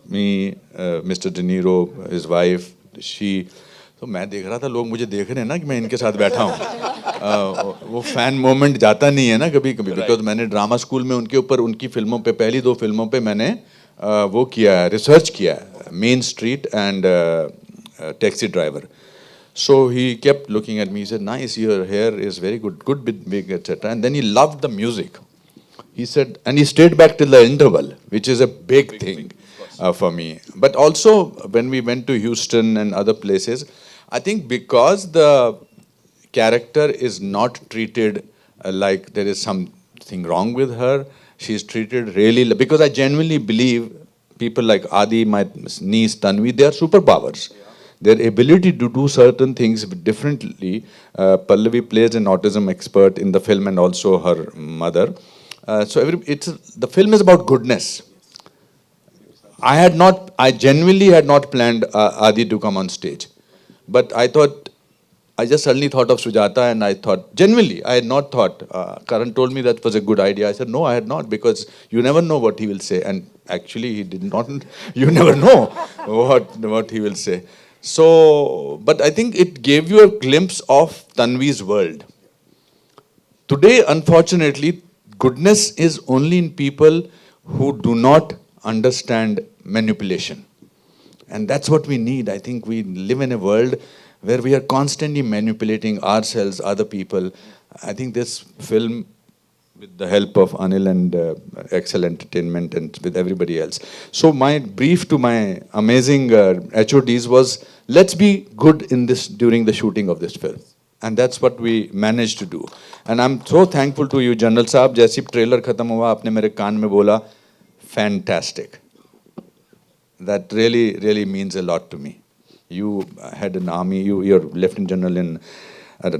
me, Mr. De Niro, his wife, she. तो मैं देख रहा था, लोग मुझे देख रहे हैं ना कि मैं इनके साथ बैठा हूँ. वो फैन मोमेंट जाता नहीं है ना कभी कभी, बिकॉज मैंने ड्रामा स्कूल में उनके ऊपर, उनकी फिल्मों पे, पहली 2 फिल्मों पे मैंने वो किया है, रिसर्च किया है, main street and taxi driver. So he kept looking at me. He said, nice, your hair is very good big, etc. And then he loved the music. He said, and he stayed back till the interval, which is a big thing for me. But also when we went to Houston and other places, I think because the character is not treated like there is something wrong with her, she is treated really, because I genuinely believe people like Adi, my niece Tanvi, they are superpowers. Their ability to do certain things differently. Pallavi plays an autism expert in the film and also her mother. The film is about goodness. I genuinely had not planned Adi to come on stage. But I just suddenly thought of Sujata, and I thought, genuinely, I had not thought. Karan told me that was a good idea. I said, no, I had not, because you never know what he will say. And actually, he did not, you never know what he will say. So, but I think it gave you a glimpse of Tanvi's world. Today, unfortunately, goodness is only in people who do not understand manipulation. And that's what we need. I think we live in a world where we are constantly manipulating ourselves, other people. I think this film, with the help of Anil and Excel Entertainment and with everybody else. So my brief to my amazing HODs was, let's be good in this during the shooting of this film. And that's what we managed to do. And I'm so thankful to you, General Saab. जैसी trailer खत्म हुआ, आपने मेरे कान में बोला, fantastic. That really means a lot to me. You had an army, you're Lieutenant General in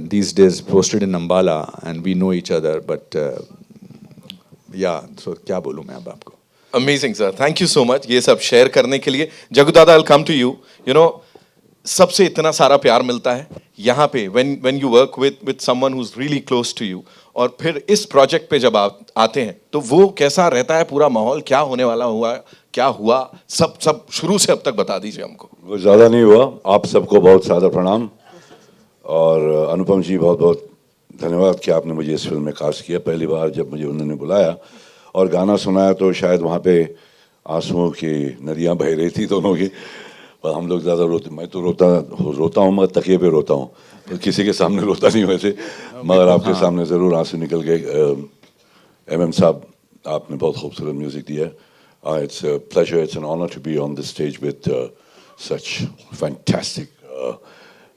these days posted in Ambala, and we know each other, but yeah, so क्या बोलूँ मैं अब आपको. Amazing, sir. Thank you so much. ये सब share करने के लिए. Jagu Dada, I'll come to you. You know, सबसे इतना सारा प्यार मिलता है यहाँ पे when you work with someone who's really close to you, और फिर इस प्रोजेक्ट पे जब आप आते हैं तो वो कैसा रहता है, पूरा माहौल क्या होने वाला हुआ, क्या हुआ, सब शुरू से अब तक बता दीजिए हमको। वो ज़्यादा नहीं हुआ। आप सबको बहुत सादर प्रणाम, और अनुपम जी बहुत बहुत धन्यवाद कि आपने मुझे इस फिल्म में कास्ट किया। पहली बार जब मुझे उन्होंने बुलाया और गाना सुनाया तो शायद वहाँ पे आंसुओं की नदियाँ बह रही थी दोनों की, और हम लोग ज़्यादा रोते, मैं तो रोता हूँ मगर तकिए पे रोता हूँ, तो किसी के सामने रोता नहीं वैसे, मगर आपके सामने ज़रूर आंसू निकल गए। MM साहब, आपने बहुत खूबसूरत म्यूज़िक दिया है। It's a pleasure, it's an honor to be on this stage with such fantastic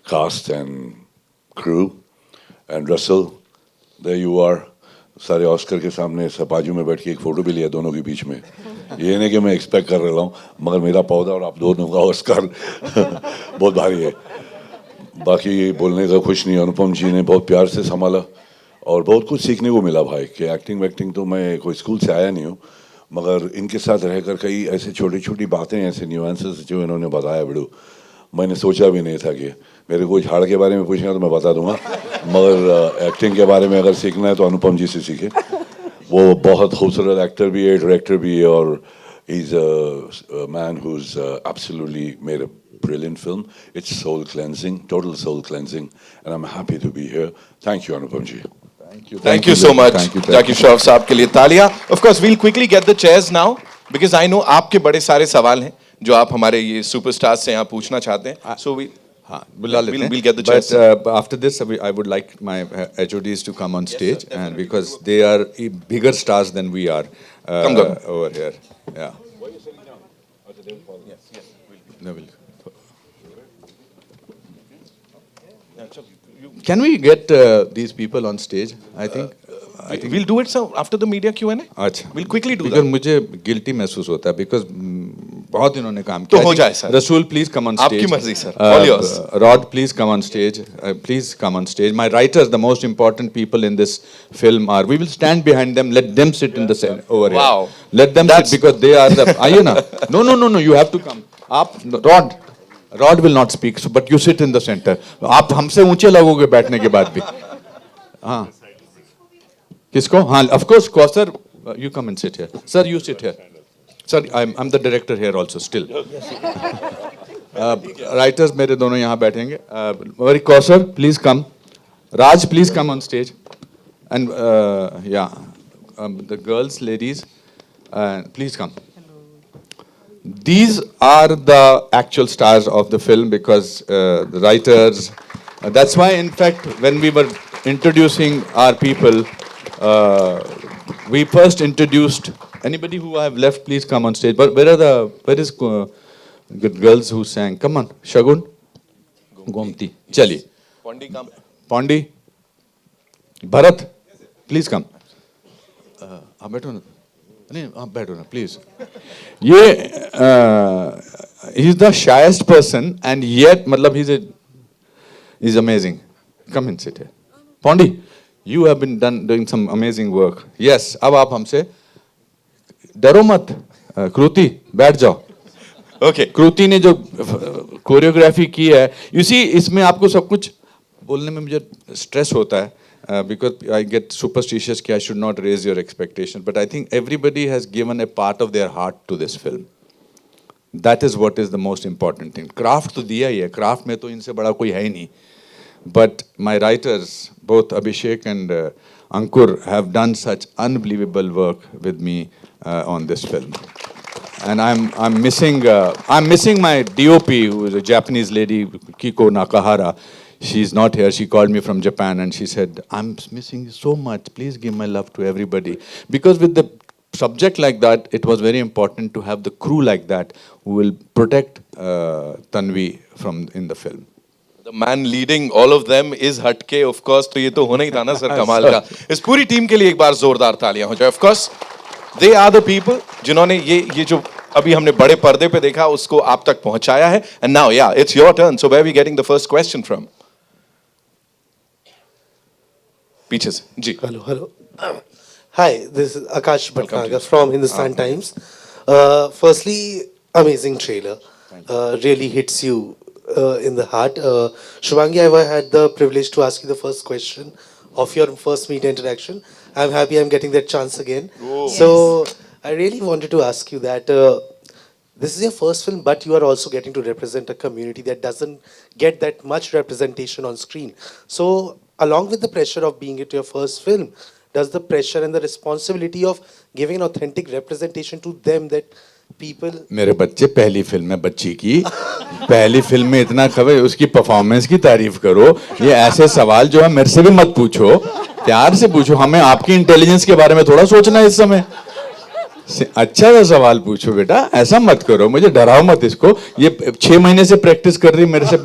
cast and crew. And Russell, there you are. सारे ऑस्कर के सामने सब बाजू में बैठ के एक फ़ोटो भी लिया दोनों के बीच में। ये नहीं कि मैं एक्सपेक्ट कर रहा हूँ, मगर मेरा पौधा और आप दोनों का ऑस्कर बहुत भारी है। बाकी बोलने का कुछ नहीं, अनुपम जी ने बहुत प्यार से संभाला और बहुत कुछ सीखने को मिला भाई कि एक्टिंग वैक्टिंग तो मैं कोई स्कूल से आया नहीं हूँ, मगर इनके साथ रहकर कई ऐसे छोटी छोटी बातें, ऐसे न्यूएंसेस जो इन्होंने बताया बिड़ू, मैंने सोचा भी नहीं था कि मेरे को झाड़ के बारे में पूछेंगे तो मैं बता दूंगा, मगर एक्टिंग के बारे में अगर सीखना है तो अनुपम जी से सीखे। वो बहुत खूबसूरत एक्टर भी है, डायरेक्टर भी है, और he's a man who's absolutely made a brilliant film. It's soul cleansing, total soul cleansing, and I'm happy to be here. Thank you, Anupam ji. Thank you so much, Jackie Shroff साहब के लिए तालियां। Of course, we'll quickly get the chairs now because I know आपके बड़े सारे सवाल हैं जो आप हमारे ये सुपरस्टार्स से यहाँ पूछना चाहते हैं। So we'll get the chairs. But after this, I would like my HODs to come on stage, and because they are bigger stars than we are over here. Yeah. No, Can we get these people on stage? I think we'll do it so after the media Q&A. अच्छा, We'll quickly do because that. मुझे guilty महसूस होता है because बहुत इन्होंने काम किया। तो हो जाए सर। रसूल प्लीज कम ऑन स्टेज। आपकी मर्जी sir. All yours. Rod please come on stage. Please come on stage. My writers, the most important people in this film are. We will stand behind them. Let them sit in the center over here. Wow. Let them sit because they are the. आइए ना। No. You have to come. आप Rod will not speak, but you sit in the center. आप हमसे ऊंचे लगोगे बैठने के बाद भी। हाँ। किसको? हाँ, of course, Kausar, you come and sit here. Sir, you sit here. Sir, I'm the director here also still. Writers मेरे दोनों यहाँ बैठेंगे. Very Kausar, please come. Raj, please come on stage. And the girls, ladies, please come. These are the actual stars of the film because the writers. That's why, in fact, when we were introducing our people, we first introduced. Anybody who have left, please come on stage. But where is good girls who sang? Come on, Shagun, Gomti, chaliye. Pondi come. Pondi, Bharat, please come. आप बैठो ना, नहीं आप बैठो ना please. He's the shyest person and yet मतलब he's amazing. Come and sit here. Pondi, you have been doing some amazing work. Yes, अब आप हमसे डरो मत, कृति बैठ जाओ। Okay. कृति ने जो कोरियोग्राफी की है, you see इसमें आपको सब कुछ बोलने में मुझे स्ट्रेस होता है because I get superstitious कि I should not raise your expectations, but I think everybody has given a part of their heart to this film. That is what is the most important thing. Craft तो दिया ही है, craft में तो इनसे बड़ा कोई है ही नहीं. But my writers, both Abhishek and Ankur, have done such unbelievable work with me on this film. And I'm missing my DOP, who is a Japanese lady, Kiko Nakahara. She's not here. She called me from Japan and she said, I'm missing you so much. Please give my love to everybody. Because with the subject like that, it was very important to have the crew like that who will protect Tanvi from in the film. The man leading all of them is हटके, of course. तो ये तो होना ही था ना sir कमाल का. इस पूरी टीम के लिए एक बार जोरदार तालियां हो जाए. Of course, they are the people जिन्होंने ये जो अभी हमने बड़े पर्दे पे देखा उसको आप तक पहुंचाया है. And now, yeah, it's your turn. So where are we getting the first question from? पीछे से जी. Hello. Hi, this is Akash Bhatnagar from Hindustan Times. Firstly, amazing trailer. Really hits you in the heart. Shubhangi, I had the privilege to ask you the first question of your first meet interaction. I'm happy I'm getting that chance again. So I really wanted to ask you that this is your first film, but you are also getting to represent a community that doesn't get that much representation on screen. So along with the pressure of being it your first film, does the pressure and the responsibility of giving an authentic representation to them that people मेरे बच्चे पहली film है बच्ची की पहली film में इतना खबर उसकी परफॉर्मेंस की तारीफ करो ये ऐसे सवाल जो है मेरे से भी मत पूछो प्यार से पूछो हमें आपकी इंटेलिजेंस के बारे में थोड़ा सोचना है इस समय अच्छा सा सवाल पूछो बेटा ऐसा मत करो मुझे डराओ मत इसको ये 6 महीने से प्रैक्टिस कर रही मेरे से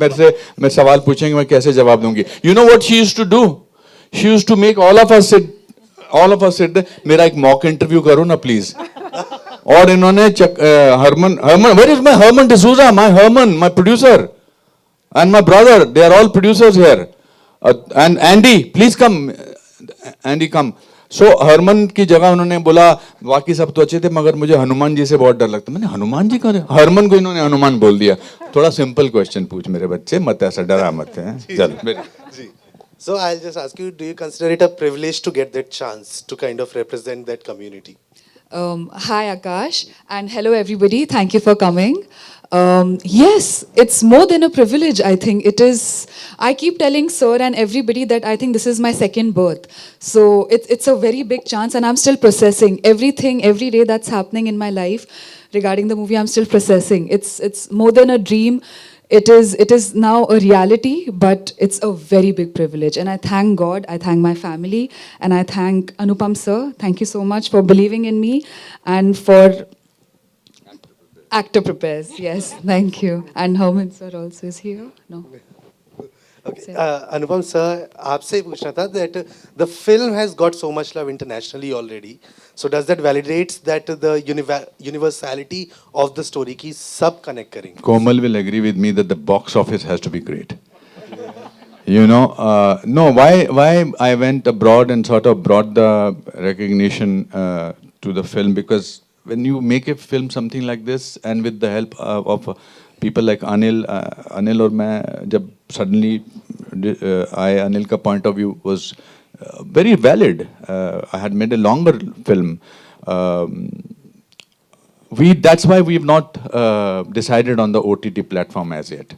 मैं सवाल पूछेंगे मैं कैसे जवाब दूंगी you know what she used to do she used to make all of us sit मेरा एक मॉक इंटरव्यू करो ना प्लीज और इन्होंने Harman where is my Harman D'Souza my Harman my producer and my brother they are all producers here and Andy please come Andy come so Harman की जगह उन्होंने बोला बाकी सब तो अच्छे थे मगर मुझे हनुमान जी से बहुत डर लगता मैंने हनुमान जी कौन हरमन को इन्होंने हनुमान बोल दिया थोड़ा सिंपल क्वेश्चन पूछ मेरे बच्चे मत ऐसा डरा मत है चल So I'll just ask you, do you consider it a privilege to get that chance to kind of represent that community? Hi Akash and hello everybody. Thank you for coming. Yes, it's more than a privilege. I think it is. I keep telling sir and everybody that I think this is my second birth. So it's a very big chance, and I'm still processing everything every day that's happening in my life regarding the movie. I'm still processing. It's more than a dream. It is now a reality, but it's a very big privilege. And I thank God, I thank my family, and I thank Anupam sir. Thank you so much for believing in me and for Actor Prepares. Yes, thank you. And Herman sir also is here. No. Okay. Anupam sir, आपसे पूछना था that the film has got so much love internationally already. So does that validates that the universality of the story की सब connect करेंगे? Komal will agree with me that the box office has to be great. You know, no, why I went abroad and sort of brought the recognition to the film because when you make a film something like this and with the help of people like Anil और मैं जब suddenly Anil का point of view was very valid. I had made a longer film. That's why we've not decided on the OTT platform as yet.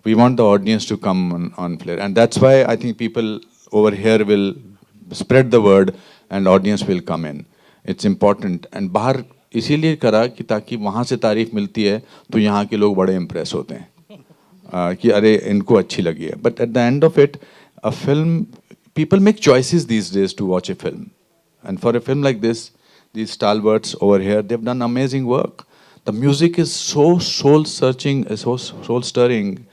We want the audience to come on Flare, and that's why I think people over here will spread the word and audience will come in. It's important. And बाहर इसीलिए करा कि ताकि वहाँ से तारीफ मिलती है तो यहाँ के लोग बड़े इम्प्रेस होते हैं कि अरे इनको अच्छी लगी है. But at the end of it, a film, people make choices these days to watch a film. And for a film like this, these stalwarts over here, they've done amazing work. The music is so soul-searching, so soul-stirring.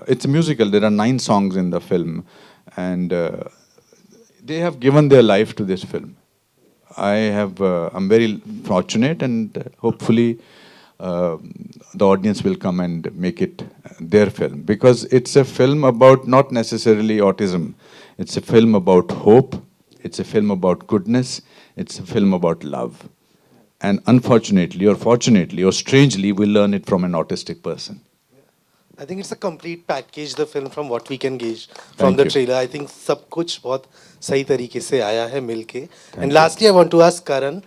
It's a musical. There are 9 songs in the film. And they have given their life to this film. I'm very fortunate and hopefully the audience will come and make it their film. Because it's a film about not necessarily autism. It's a film about hope. It's a film about goodness. It's a film about love. And unfortunately or fortunately or strangely, we learn it from an autistic person. I think it's a complete package, the film, from what we can gauge from the trailer. I think सब कुछ बहुत सही तरीके से आया है मिलके. And lastly, I want to ask Karan,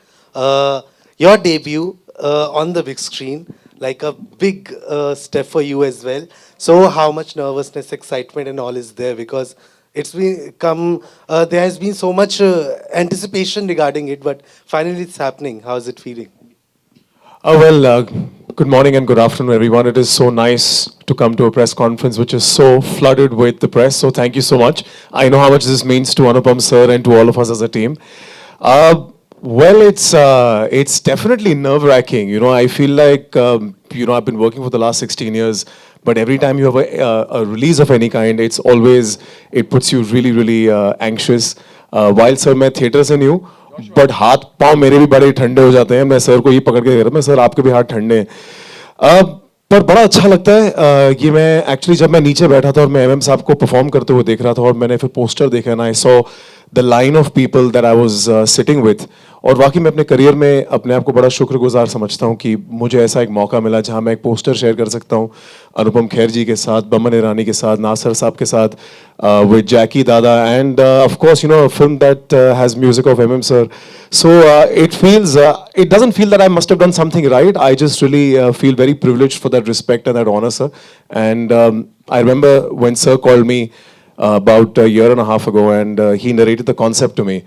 your debut on the big screen, like a big step for you as well. So how much nervousness, excitement and all is there? Because it's there has been so much anticipation regarding it, but finally it's happening. How is it feeling? Good morning and good afternoon, everyone. It is so nice to come to a press conference which is so flooded with the press. So thank you so much. I know how much this means to Anupam sir and to all of us as a team. It's definitely nerve-wracking. You know, I feel like I've been working for the last 16 years, but every time you have a release of any kind, it puts you really, really anxious. While sir, मैं theatre से नहीं हूँ, but हाथ पाँव मेरे भी बड़े ठंडे हो जाते हैं. मैं सर को ये पकड़ के कह रहा था, मैं सर आपके भी हाथ ठंडे हैं. पर बड़ा अच्छा लगता है. ये मैं एक्चुअली जब मैं नीचे बैठा था और मैं MM साहब को परफॉर्म करते हुए देख रहा था और मैंने फिर पोस्टर देखा ना, I saw the line of people that I was sitting with. और वाकई मैं अपने करियर में अपने आप को बड़ा शुक्रगुजार समझता हूँ कि मुझे ऐसा एक मौका मिला जहाँ मैं एक पोस्टर शेयर कर सकता हूँ अनुपम खेर जी के साथ, बमन ईरानी के साथ, नासिर साहब के साथ, with Jackie Dada, and of course, you know, a film that has music of MM sir. So it doesn't feel that I must have done something right. I just really feel very privileged for that respect and that honor, sir. And I remember when sir called me about a year and a half ago, and he narrated the concept to me.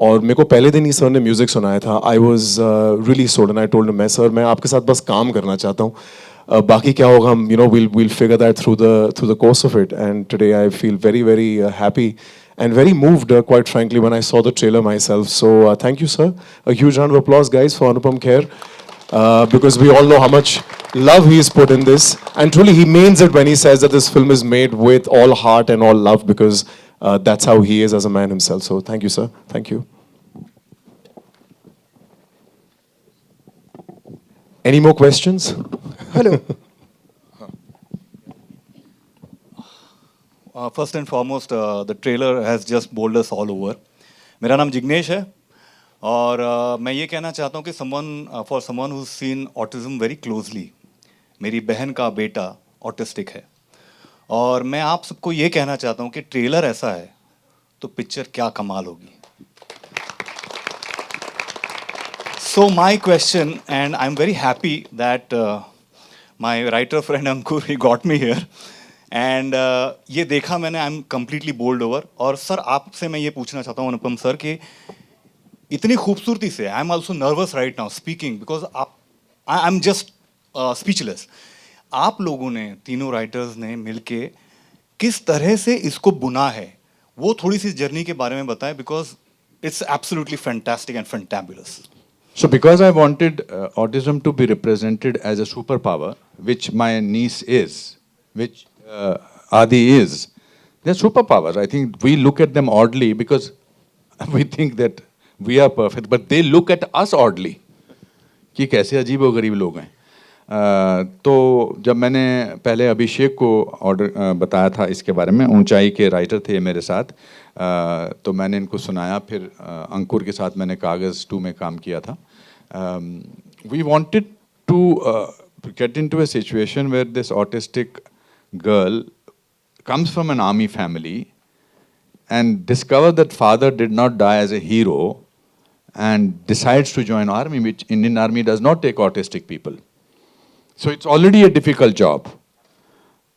और मेरे को पहले दिन ही sir ने music सुनाया था. I was really sold and I told मैं sir मैं आपके साथ बस काम करना चाहता हूँ. बाकी क्या होगा हम we'll figure that through the course of it. And today I feel very very happy and very moved, quite frankly, when I saw the trailer myself. So thank you, sir. A huge round of applause, guys, for Anupam Kher, because we all know how much love he has put in this, and truly he means it when he says that this film is made with all heart and all love, because that's how he is as a man himself. So thank you, sir. Thank you. Any more questions? Hello. First and foremost, the trailer has just bowled us all over. मेरा नाम जिग्नेश है और मैं ये कहना चाहता हूँ कि for someone who's seen autism very closely, मेरी बहन का बेटा ऑटिस्टिक है और मैं आप सबको ये कहना चाहता हूँ कि ट्रेलर ऐसा है तो पिक्चर क्या कमाल होगी. So my question, and I'm very happy that my writer friend Ankur, he got me here. And ये देखा मैंने, I'm completely bowled over. और सर आपसे मैं ये पूछना चाहता हूँ अनुपम सर कि इतनी खूबसूरती से, I'm also nervous right now speaking because I'm just speechless. आप लोगों ने, तीनों राइटर्स ने मिलके किस तरह से इसको बुना है, वो थोड़ी सी जर्नी के बारे में बताएं, because it's absolutely fantastic and fantabulous. So because I wanted autism to be represented as a superpower, which my niece is, which Adi is, they're superpowers. I think we look at them oddly because we think that we are perfect, but they look at us oddly. कि कैसे अजीब व गरीब लोग हैं. तो जब मैंने पहले अभिषेक को ऑर्डर बताया था इसके बारे में, ऊंचाई के राइटर थे मेरे साथ, तो मैंने इनको सुनाया, फिर अंकुर के साथ मैंने कागज़ 2 में काम किया था. We wanted to get into a situation where this autistic girl comes from an army family and discovers that father did not die as a hero and decides to join army, which Indian army does not take autistic people. So it's already a difficult job.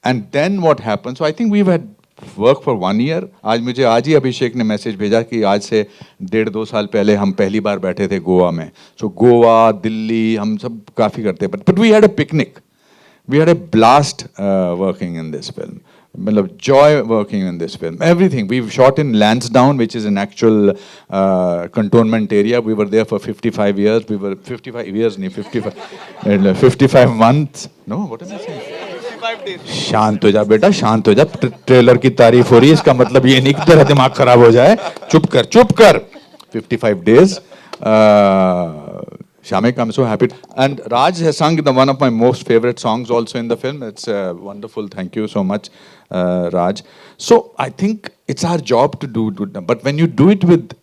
And then what happens? So I think we've had work for 1 year. आज ही अभिषेक ने message भेजा कि आज से 1.5-2 साल पहले हम पहली बार बैठे थे गोवा में. So गोवा, दिल्ली, हम सब काफ़ी करते हैं. But we had a picnic. We had a blast working in this film. मतलब joy working in this film. Everything. We've shot in Lansdowne, which is an actual cantonment area. We were there for 55 years. We were 55 years, नहीं 55 months. No, what am I saying? 55 days. शांत हो जा बेटा, शांत हो जा. Trailer की तारीफ हो रही है, इसका मतलब ये नहीं कि तेरा दिमाग खराब हो जाए. चुप कर, चुप कर. 55 days. Shamek, I'm so happy. And Raj has sung one of my most favorite songs also in the film. It's wonderful. Thank you so much, Raj. So I think it's our job to do it. But when you do it with,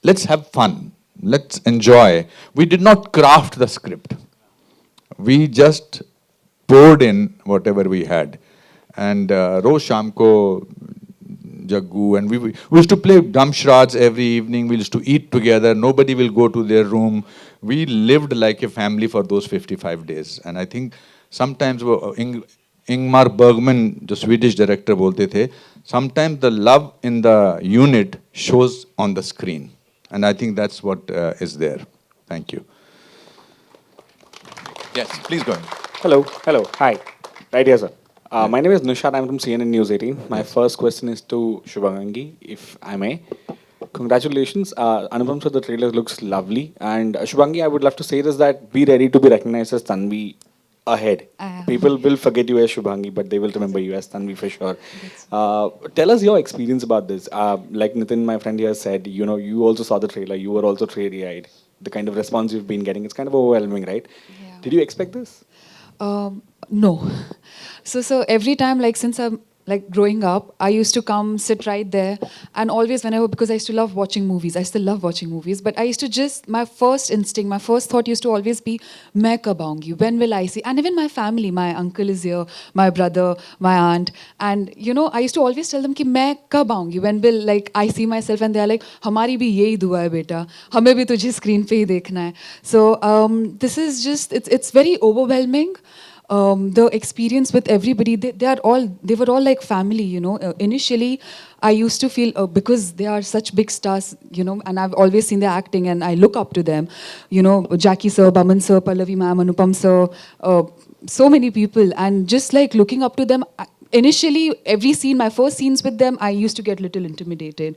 let's have fun. Let's enjoy. We did not craft the script. We just poured in whatever we had. And Roz Shamko, Jaggu, and we used to play Damshrats every evening. We used to eat together. Nobody will go to their room. We lived like a family for those 55 days. And I think sometimes Ingmar Bergman, the Swedish director, बोलते थे, sometimes the love in the unit shows on the screen. And I think that's what is there. Thank you. Yes, please go ahead. Hello, hi. Right here, sir. My name is Nushad. I'm from CNN News 18. My first question is to Shubhangi, if I may. Congratulations. Anupam sir, the trailer looks lovely. And Shubhangi, I would love to say this, that be ready to be recognized as Tanvi ahead. People will forget you as Shubhangi, but they will remember you as Tanvi for sure. Tell us your experience about this. Like Nitin, my friend here said, you know, you also saw the trailer. You were also teary-eyed. The kind of response you've been getting, it's kind of overwhelming, right? Did you expect this? No. So every time, like since I'm like growing up, I used to come sit right there, and always whenever, because I used to love watching movies, I still love watching movies, but I used to just, my first instinct, my first thought used to always be, main kab aungi, when will I see? And even my family, my uncle is here, my brother, my aunt, and you know, I used to always tell them ki main kab aungi, when will like I see myself, and they are like, hamari bhi yahi dua hai beta, hame bhi tujhe screen pe hi dekhna hai. So this is just, it's very overwhelming. The experience with everybody, they were all like family, you know. Initially, I used to feel, because they are such big stars, you know, and I've always seen their acting and I look up to them, you know, Jackie sir, Baman sir, Pallavi ma'am, Anupam sir, so many people, and just like looking up to them, initially, every scene, my first scenes with them, I used to get a little intimidated.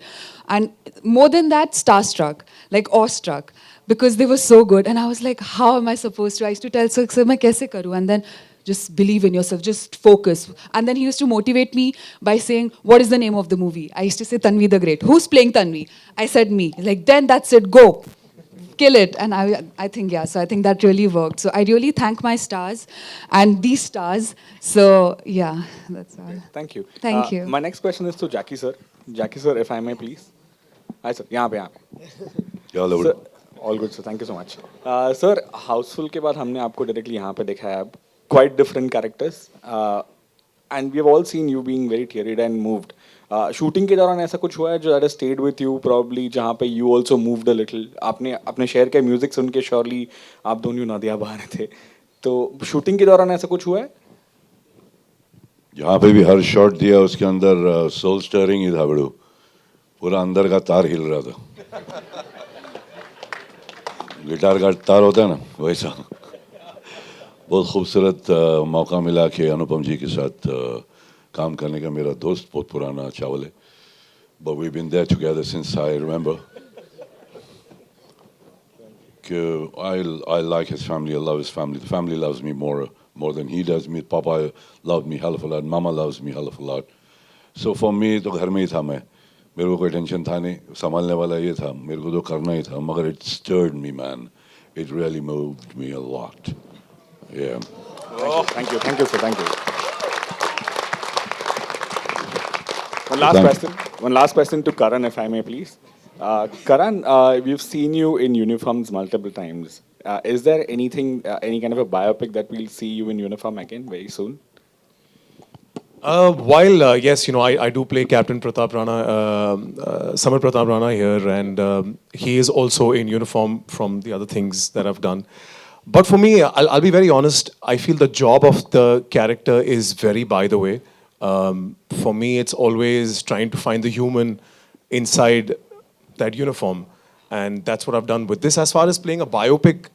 And more than that, starstruck, like awestruck, because they were so good. And I was like, how am I supposed to? I used to tell Sir, "Sir, main kaise karu?" And then just believe in yourself, just focus. And then he used to motivate me by saying, what is the name of the movie? I used to say, Tanvi the Great. Who's playing Tanvi? I said, me. Like, then that's it, go. Kill it. And I think, yeah, so I think that really worked. So I really thank my stars and these stars. So, yeah, that's all. Thank you. Thank you. My next question is to Jackie sir. Jackie sir, if I may please. Hi sir, यहाँ पे. Sir, all good sir, thank you so much. Sir, Houseful के बाद हमने आपको directly यहाँ पे देखा है अब. Quite different characters. And we have all seen you being very teary and moved. Shooting के दौरान ऐसा कुछ हुआ है जो that has stayed with you probably, जहाँ पे you also moved a little. आपने अपने शहर के म्यूजिक सुन के surely आप दोनों नदियाँ बहा रहे थे. तो शूटिंग के दौरान ऐसा कुछ हुआ है? जहाँ पे भी हर शॉट दिया उसके अंदर सोल स्टरिंग ही था बड़ू, पूरा अंदर का तार हिल रहा था. गिटार का तार होता है ना वैसा. बहुत खूबसूरत मौका मिला कि अनुपम जी के साथ काम करने का. मेरा दोस्त बहुत पुराना चावल है, but we've been there together since I remember. I like his family, I love his family. The family loves me more than he does me. Papa loved me hell of a lot, Mama loves me hell of a lot. So for me, तो घर में ही था मैं. मेरे को कोई tension था नहीं, संभालने वाला ये था, मेरे को तो करना ही था. मगर it stirred me, man. It really moved me a lot. Yeah. Thank you, sir, thank you. One last question to Karan, if I may, please. Karan, we've seen you in uniforms multiple times. Is there anything, any kind of a biopic that we'll see you in uniform again very soon? While yes, you know, I do play Captain Pratap Rana, Samar Pratap Rana here, and he is also in uniform from the other things that I've done. But for me, I'll be very honest, I feel the job of the character is very by the way. For me, it's always trying to find the human inside that uniform. And that's what I've done with this. As far as playing a biopic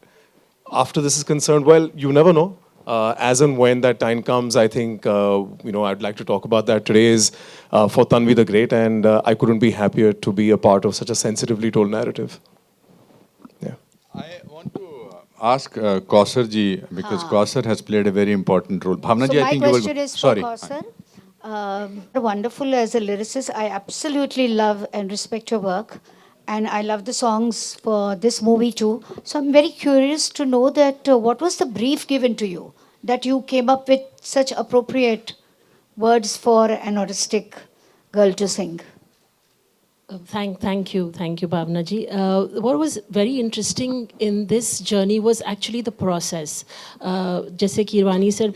after this is concerned, well, you never know. As and when that time comes, I think, you know, I'd like to talk about that. Today is for Tanvi the Great, and I couldn't be happier to be a part of such a sensitively told narrative. Yeah. I want to ask Kausar ji, because Kausar has played a very important role. Bhavna So ji, I my think you question will... is for Sorry. Kausar. Wonderful as a lyricist. I absolutely love and respect your work. And I love the songs for this movie too. So I'm very curious to know that what was the brief given to you that you came up with such appropriate words for an autistic girl to sing? Thank you, Bhavna ji. What was very interesting in this journey was actually the process. जैसे Keeravani sir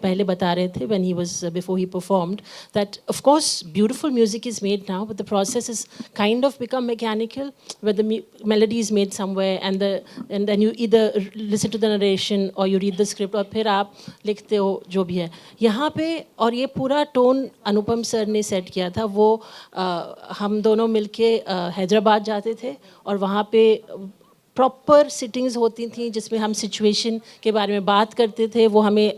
पहले बता रहे थे when he was before he performed that of course beautiful music is made now, but the process has kind of become mechanical, where the melody is made somewhere and then you either listen to the narration or you read the script और फिर आप लिखते हो जो भी है यहाँ पे. और ये पूरा टोन अनुपम सर ने सेट किया था. वो हम दोनों मिलके हैदराबाद जाते थे और वहाँ पे प्रॉपर सिटिंग्स होती थी जिसमें हम सिचुएशन के बारे में बात करते थे. वो हमें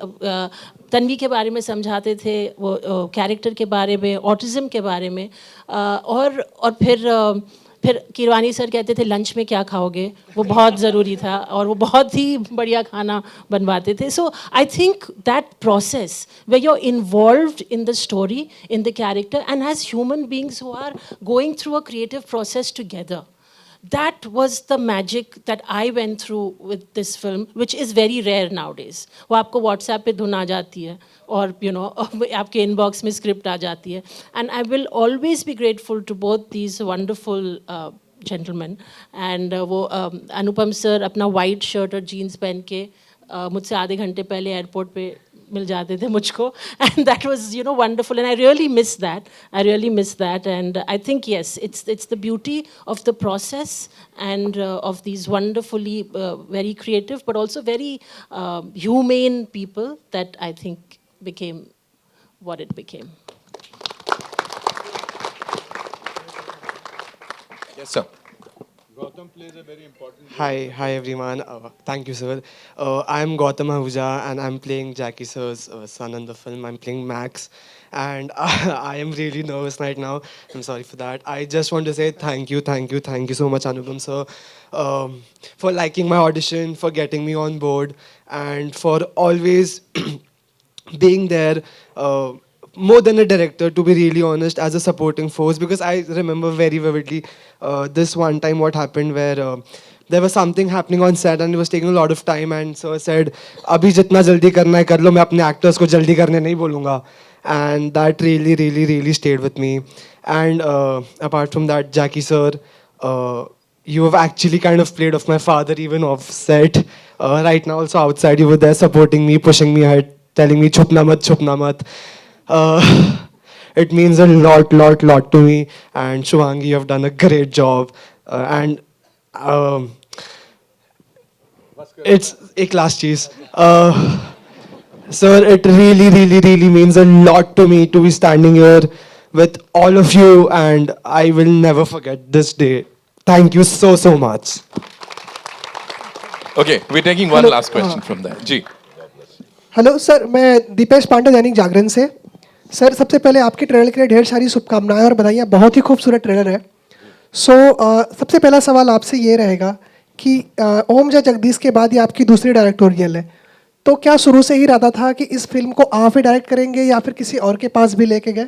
तन्वी के बारे में समझाते थे, वो कैरेक्टर के बारे में, ऑटिज़म के बारे में. और फिर कीरवानी सर कहते थे लंच में क्या खाओगे, वो बहुत ज़रूरी था और वो बहुत ही बढ़िया खाना बनवाते थे. So I think that process where you're involved in the story, in the character, and as human beings who are going through a creative process together. That was the magic that I went through with this film, which is very rare nowadays. वो आपको WhatsApp पे धुन आ जाती है और आपके inbox में script आ जाती है. And I will always be grateful to both these wonderful gentlemen. And वो अनुपम सर अपना white shirt और jeans पहन के मुझसे आधे घंटे पहले एयरपोर्ट पे मिल जाते थे मुझको, and that was wonderful, and I really miss that. And I think yes, it's the beauty of the process and of these wonderfully very creative but also very humane people that I think became what it became. Yes, sir. Gautam plays a very important role. Hi everyone. Thank you, sir. I'm Gautam Ahuja and I'm playing Jackie sir's son in the film. I'm playing Max, and I am really nervous right now. I'm sorry for that. I just want to say thank you so much, Anupam sir, for liking my audition, for getting me on board, and for always being there. More than a director, to be really honest, as a supporting force, because I remember very vividly this one time what happened where there was something happening on set and it was taking a lot of time, and so said, "Abhi jitna jaldi karna hai kar lo, main apne actors ko jaldi karne nahi bolunga," and that really stayed with me. And apart from that, Jackie sir, you have actually kind of played off my father even off set. Right now also outside you were there supporting me, pushing me ahead, telling me chupna mat. It means a lot to me, and Shubhangi, you have done a great job, and it's एक last cheese. Sir, it really means a lot to me to be standing here with all of you, and I will never forget this day. Thank you so much. Okay, we're taking one last question from there. जी. Hello sir, मैं दीपेश पांडे, दैनिक जागरण से. Sir, सबसे पहले आपके trailer के लिए ढेर सारी शुभकामनाएं और बधाइयाँ. बहुत ही खूबसूरत ट्रेलर है. सबसे पहला सवाल आपसे ये रहेगा कि ओम जय जगदीश के बाद ये आपकी दूसरी डायरेक्टोरियल है, तो क्या शुरू से ही इरादा था कि इस फिल्म को आप ही डायरेक्ट करेंगे या फिर किसी और के पास भी लेके गए?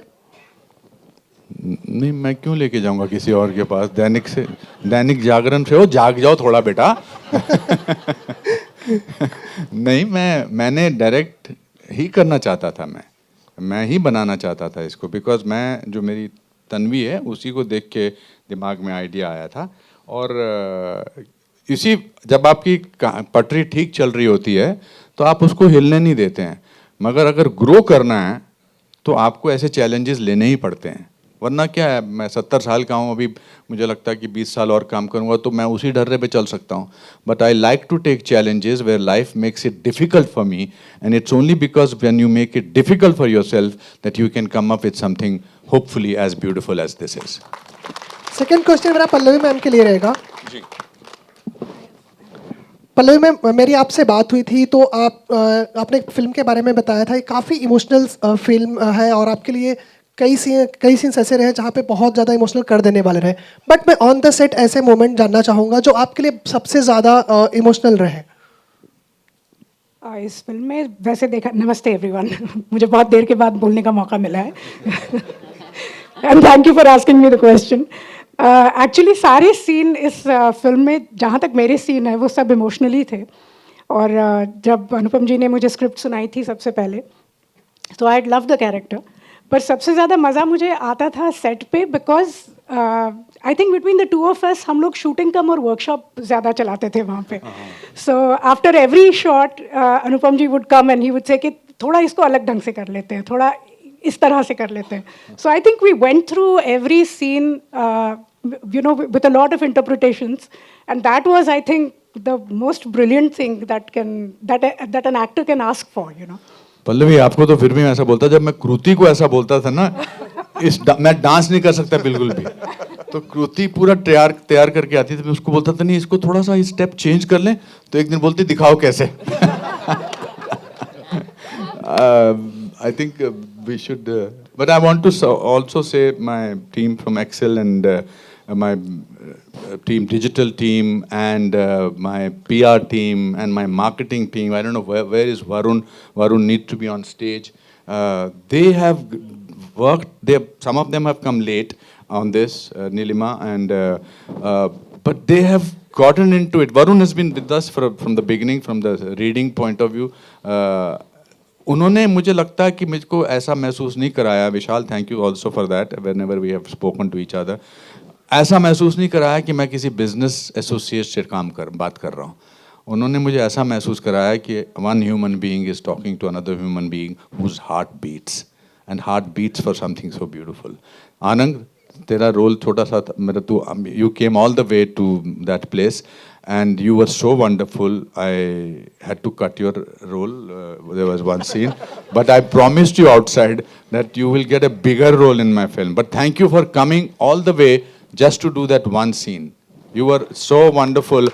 नहीं, मैं क्यों लेके जाऊंगा किसी और के पास. दैनिक जागरण से हो, जाग जाओ थोड़ा बेटा. नहीं, मैंने डायरेक्ट ही करना चाहता था. मैं ही बनाना चाहता था इसको, बिकॉज मैं जो मेरी तन्वी है उसी को देख के दिमाग में आइडिया आया था. और इसी जब आपकी पटरी ठीक चल रही होती है तो आप उसको हिलने नहीं देते हैं, मगर अगर ग्रो करना है तो आपको ऐसे चैलेंजेस लेने ही पड़ते हैं. वरना क्या है, मैं 70 साल का हूँ, अभी मुझे लगता है कि 20 साल और काम करूँगा तो मैं उसी ढर्रे पे चल सकता हूँ. But I like to take challenges where life makes it difficult for me, and it's only because when you make it difficult for yourself that you can come up with something hopefully as beautiful as this is. Second question मेरा Pallavi ma'am के लिए रहेगा. Pallavi ma'am, मेरी आपसे बात हुई थी तो आपने फिल्म के बारे में बताया था. काफ़ी इमोशनल फिल्म है और आपके लिए कई सीन्स ऐसे रहे जहाँ पे बहुत ज़्यादा इमोशनल कर देने वाले रहे. बट मैं ऑन द सेट ऐसे मोमेंट जानना चाहूँगा जो आपके लिए सबसे ज़्यादा इमोशनल रहे. इस फिल्म में वैसे देखा, नमस्ते एवरीवन. मुझे बहुत देर के बाद बोलने का मौका मिला है. And thank you for asking me the question. Actually सारे सीन इस फिल्म में, जहाँ तक मेरे सीन है, वो सब इमोशनली थे. और जब अनुपम जी ने मुझे स्क्रिप्ट सुनाई थी सबसे पहले, तो आई लव द कैरेक्टर. पर सबसे ज़्यादा मज़ा मुझे आता था सेट पे, because I think between the two of us हम लोग शूटिंग कम और वर्कशॉप ज़्यादा चलाते थे वहाँ पे. So after every shot Anupam ji would come and he would say कि थोड़ा इसको अलग ढंग से कर लेते हैं, थोड़ा इस तरह से कर लेते हैं. So I think we went through every scene with a lot of interpretations, and that was, I think, the most brilliant thing that an actor can ask for. Pallavi, आपको तो फिर भी मैं ऐसा बोलता, जब मैं कृति को ऐसा बोलता था ना, मैं डांस नहीं कर सकता बिल्कुल भी. तो कृति पूरा तैयार करके आती थी, मैं उसको बोलता था नहीं, इसको थोड़ा सा स्टेप चेंज कर लें, तो एक दिन बोलती दिखाओ कैसे. I think we should, but I want to also say my team from Excel and my team, digital team, and my PR team and my marketing team. I don't know where is Varun. Varun needs to be on stage. They have worked. Some of them have come late on this, Nilima, and but they have gotten into it. Varun has been with us from the beginning, from the reading point of view. उन्होंने मुझे लगता है कि मुझको ऐसा महसूस नहीं कराया. विशाल, thank you also for that. Whenever we have spoken to each other, ऐसा महसूस नहीं कराया कि मैं किसी बिजनेस एसोसिएट से बात कर रहा हूँ. उन्होंने मुझे ऐसा महसूस कराया कि one human being is talking to another human being whose heart beats, and heart beats for something so beautiful. Anand, तेरा रोल छोटा सा था, मेरा तू, you came all the way to that place and you were so wonderful. I had to cut your role. There was one scene, but I promised you outside that you will get a bigger role in my film. But thank you for coming all the way just to do that one scene. You were so wonderful.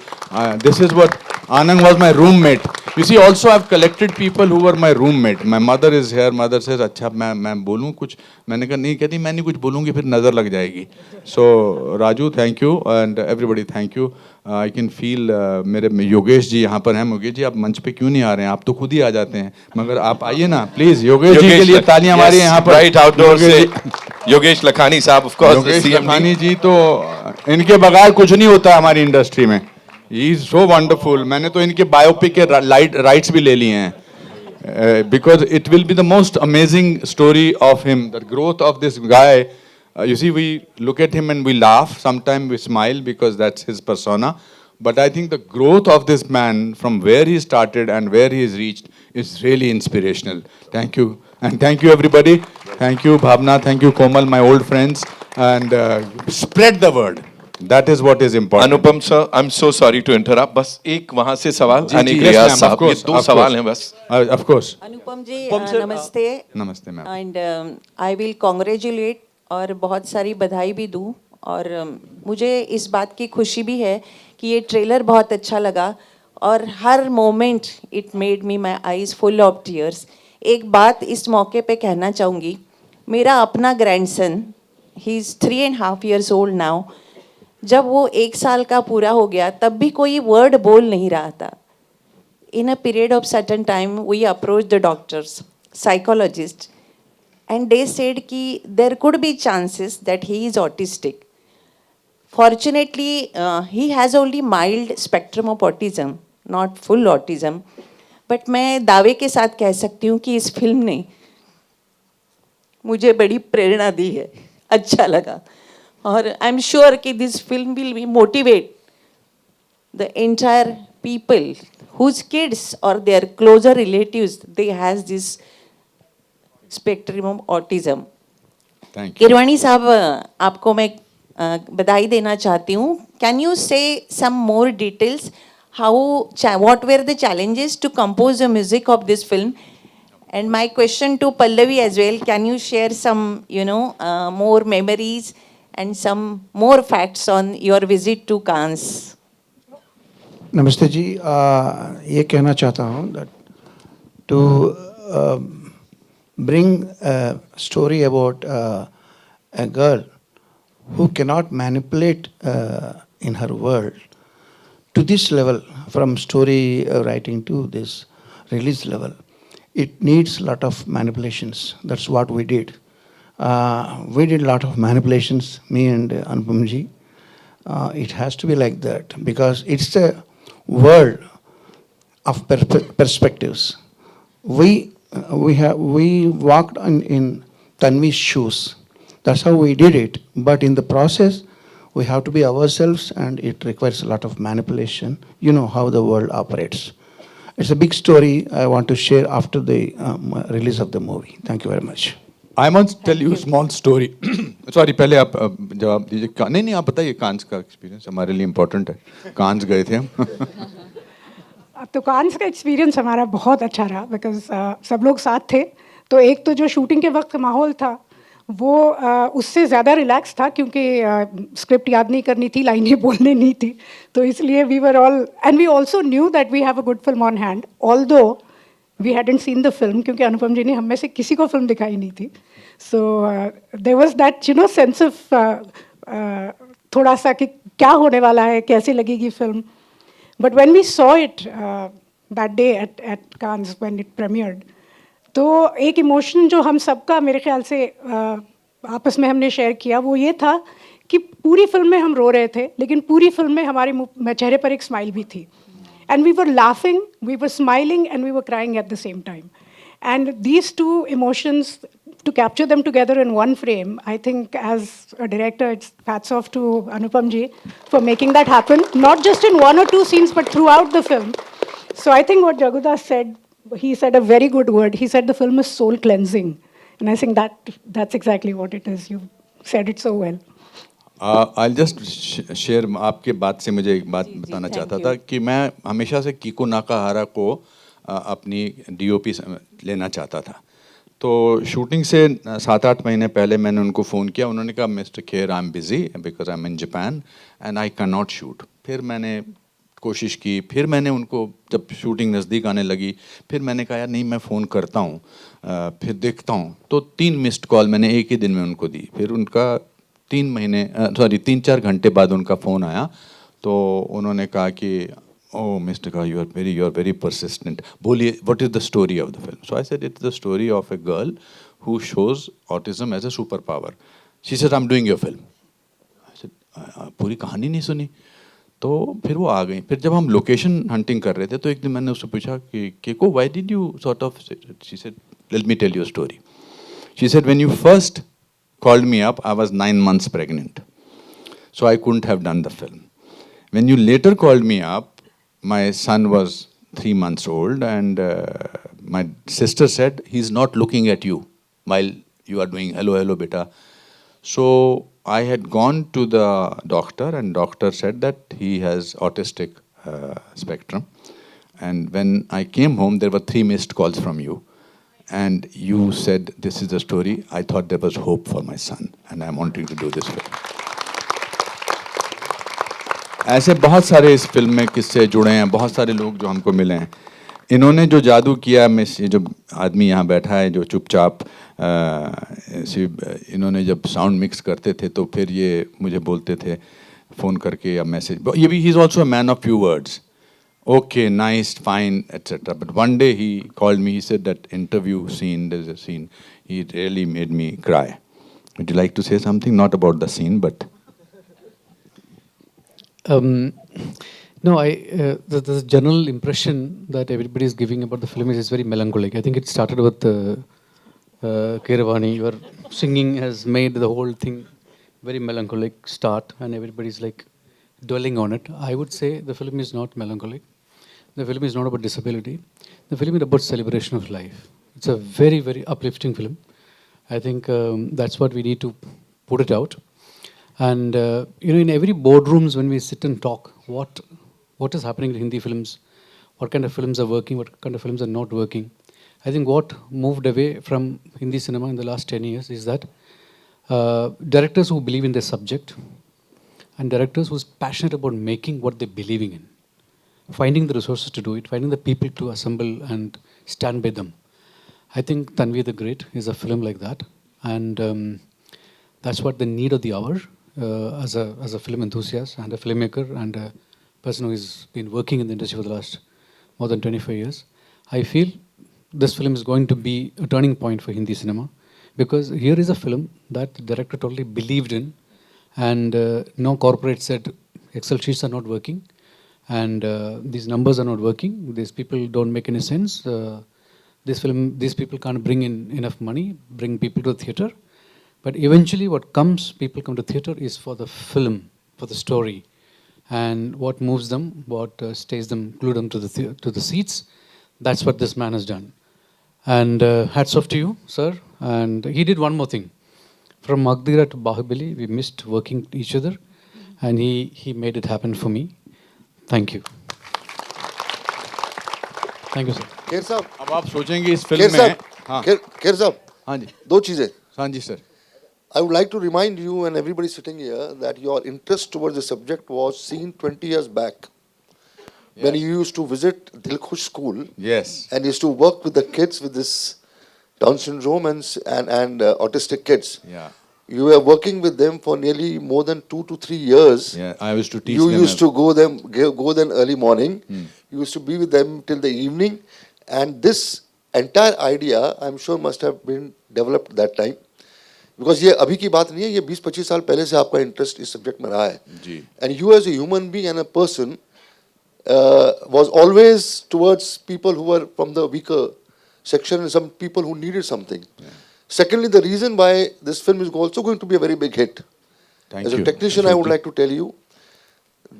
This is what Anand was my roommate. You see, also I've collected people who were my roommate. My mother is here. Mother says, अच्छा मैं बोलूँ कुछ. मैंने कहा नहीं, कहती मैं नहीं कुछ बोलूँगी फिर नज़र लग जाएगी. So Raju, thank you, and everybody thank you. I can feel मेरे योगेश जी यहाँ पर हैं. योगेश जी आप मंच पे क्यों नहीं आ रहे हैं? आप तो खुद ही आ जाते हैं. मगर आप आइए ना प्लीज. योगेश जी के लिए तालियां हमारी यहाँ पर. राइट आउटडोर से योगेश लखानी साहब, ऑफ कोर्स. योगेश लखानी जी तो इनके बगैर कुछ नहीं होता हमारी इंडस्ट्री में. He is so wonderful. मैंने तो इनके बायोपिक के राइट्स भी ले लिए हैं, because it will be the most amazing story of him, the growth of this guy. You see, we look at him and we laugh. Sometimes we smile because that's his persona. But I think the growth of this man from where he started and where he has reached is really inspirational. Thank you. And thank you, everybody. Thank you, Bhavna. Thank you, Komal, my old friends. And spread the word. That is what is important. Anupam sir, I'm so sorry to interrupt. बस एक वहाँ से सवाल. Yes, साहब, ये दो सवाल हैं बस. Of course. अनुपम जी, नमस्ते. नमस्ते ma'am. And I will congratulate और बहुत सारी बधाई भी दूँ. और मुझे इस बात की खुशी भी है कि ये ट्रेलर बहुत अच्छा लगा और हर moment it made me my eyes full of tears. एक बात इस मौके पे कहना चाहूँगी. मेरा अपना grandson, he is 3.5 years old now. जब वो 1 साल का पूरा हो गया तब भी कोई वर्ड बोल नहीं रहा था. In a period of certain time we approach the doctors, psychologist, and they said ki there could be chances that he is autistic. Fortunately, he has only mild spectrum of autism, not full autism. But मैं दावे के साथ कह सकती हूँ कि इस film ने मुझे बड़ी प्रेरणा दी है. अच्छा लगा. और आई एम श्योर कि this film will be motivate the entire people whose kids or their closer relatives they has this spectrum of autism. Keeravani साहब, आपको मैं बधाई देना चाहती हूँ. Can you say some more details what were the challenges to compose the music of this film? And my question to Pallavi as well, can you share some more memories and some more facts on your visit to Cannes? नमस्ते जी. ये कहना चाहता हूँ that to bring a story about a girl who cannot manipulate in her world to this level, from story writing to this release level, it needs a lot of manipulations. That's what we did. We did a lot of manipulations, me and Anupam ji. It has to be like that because it's a world of perspectives. We walked in Tanvi's shoes. That's how we did it. But in the process, we have to be ourselves, and it requires a lot of manipulation. You know how the world operates. It's a big story I want to share after the release of the movie. Thank you very much. I must tell you a small story. Sorry, पहले आप जवाब दीजिए. नहीं आप बताइए. कांस का experience हमारे लिए इम्पोर्टेंट है. कांस गए थे हम. तो कांस का एक्सपीरियंस हमारा बहुत अच्छा रहा बिकॉज सब लोग साथ थे. तो एक तो जो शूटिंग के वक्त माहौल था वो उससे ज़्यादा रिलैक्स था क्योंकि स्क्रिप्ट याद नहीं करनी थी, लाइनें बोलने नहीं थी. तो इसलिए we were all and we also knew that we have a good film on hand although we hadn't seen the film क्योंकि अनुपम जी ने हम में से किसी को फिल्म दिखाई नहीं थी. So there was that sense of थोड़ा सा कि क्या होने वाला है, कैसे लगेगी film. But when we saw it that day at Cannes when it premiered, तो एक इमोशन जो हम सबका मेरे ख्याल से आपस में हमने शेयर किया वो ये था कि पूरी फिल्म में हम रो रहे थे, लेकिन पूरी फिल्म में हमारे मुंह चेहरे पर एक स्माइल भी थी. And we were laughing, we were smiling, and we were crying at the same time. And these two emotions, to capture them together in one frame, I think as a director, it's hats off to Anupam ji for making that happen, not just in one or two scenes, but throughout the film. So I think what Jagudas said, he said a very good word. He said the film is soul cleansing. And I think that's exactly what it is. You said it so well. I'll just share आपके बात से मुझे एक बात बताना चाहता था कि मैं हमेशा से कीको नाकाहारा को अपनी डीओपी लेना चाहता था. तो शूटिंग से 7-8 महीने पहले मैंने उनको फ़ोन किया. उन्होंने कहा mister Kher I am busy because I am in Japan and I can not shoot. फिर मैंने कोशिश की, फिर मैंने उनको जब शूटिंग नज़दीक आने लगी फिर मैंने कहा यार नहीं मैं फ़ोन करता हूँ, फिर देखता हूँ. तो 3 मिस्ड कॉल मैंने एक ही दिन में उनको दी. फिर उनका 3-4 घंटे बाद उनका फ़ोन आया. तो उन्होंने कहा कि ओ मिस्टर का यू आर वेरी परसिस्टेंट, बोलिए what is the story of the film. So I said it's the story of a girl who shows autism as a super power. She said I am doing your film. पूरी कहानी नहीं सुनी. तो फिर वो आ गई. फिर जब हम लोकेशन हंटिंग कर रहे थे तो एक दिन मैंने उससे पूछा कि केको why did you sort of, she said let me tell you story. She said when you first called me up, I was 9 months pregnant. So I couldn't have done the film. When you later called me up, my son was 3 months old and my sister said, he's not looking at you while you are doing hello, hello, beta. So I had gone to the doctor and doctor said that he has autistic spectrum. And when I came home, there were 3 missed calls from you. And you said, this is the story. I thought there was hope for my son and I'm wanting to do this film. ऐसे बहुत सारे इस film में किस्से जुड़े हैं, बहुत सारे लोग जो हमको मिले हैं. इन्होंने जो जादू किया, ये जो आदमी यहाँ बैठा है जो चुपचाप, इन्होंने जब साउंड मिक्स करते थे तो फिर ये मुझे बोलते थे फ़ोन करके या मैसेज. ये भी he is also a man of few words. Okay, nice, fine, etc. But one day he called me, he said that interview scene, there's a scene, he really made me cry. Would you like to say something? Not about the scene, but... No, the general impression that everybody is giving about the film is very melancholic. I think it started with Keeravani. Your singing has made the whole thing very melancholic start and everybody's like dwelling on it. I would say the film is not melancholic. The film is not about disability. The film is about celebration of life. It's a very, very uplifting film. I think that's what we need to put it out. And in every boardrooms when we sit and talk, what is happening in Hindi films, what kind of films are working, what kind of films are not working. I think what moved away from Hindi cinema in the last 10 years is that directors who believe in their subject and directors who's passionate about making what they're believing in, finding the resources to do it, finding the people to assemble and stand by them. I think Tanvi the Great is a film like that, and that's what the need of the hour as a film enthusiast and a filmmaker and a person who has been working in the industry for the last more than 25 years. I feel this film is going to be a turning point for Hindi cinema, because here is a film that the director totally believed in, and no corporate said Excel sheets are not working and these numbers are not working, these people don't make any sense, these people can't bring in enough money, bring people to the theatre. But eventually what comes, people come to theatre is for the film, for the story, and what moves them, what stays them, glued them to the seats. That's what this man has done. And hats off to you, sir. And he did one more thing. From Magdira to Bahubali, we missed working each other, and he made it happen for me. Thank you. Thank you, sir. Kher साहब, अब आप सोचेंगे इस film में, हाँ, खेर साहब, हाँ जी, 2 चीजें. हाँ जी sir. I would like to remind you and everybody sitting here that your interest towards the subject was seen 20 years back. Yes. When you used to visit Dilkhush School. Yes. And used to work with the kids with this Down syndrome and autistic kids. Yeah. You were working with them for nearly more than 2 to 3 years. Yeah, I used to teach them. You used to go then early morning. You used to be with them till the evening. And this entire idea, I'm sure, must have been developed that time. Because ये अभी की बात नहीं है, ये 20-25 साल पहले से आपका इंटरेस्ट इस सब्जेक्ट में रहा है. जी. And you as a human being and a person was always towards people who were from the weaker section and some people who needed something. Secondly, the reason why this film is also going to be a very big hit. Thank As you. a technician, I would like to tell you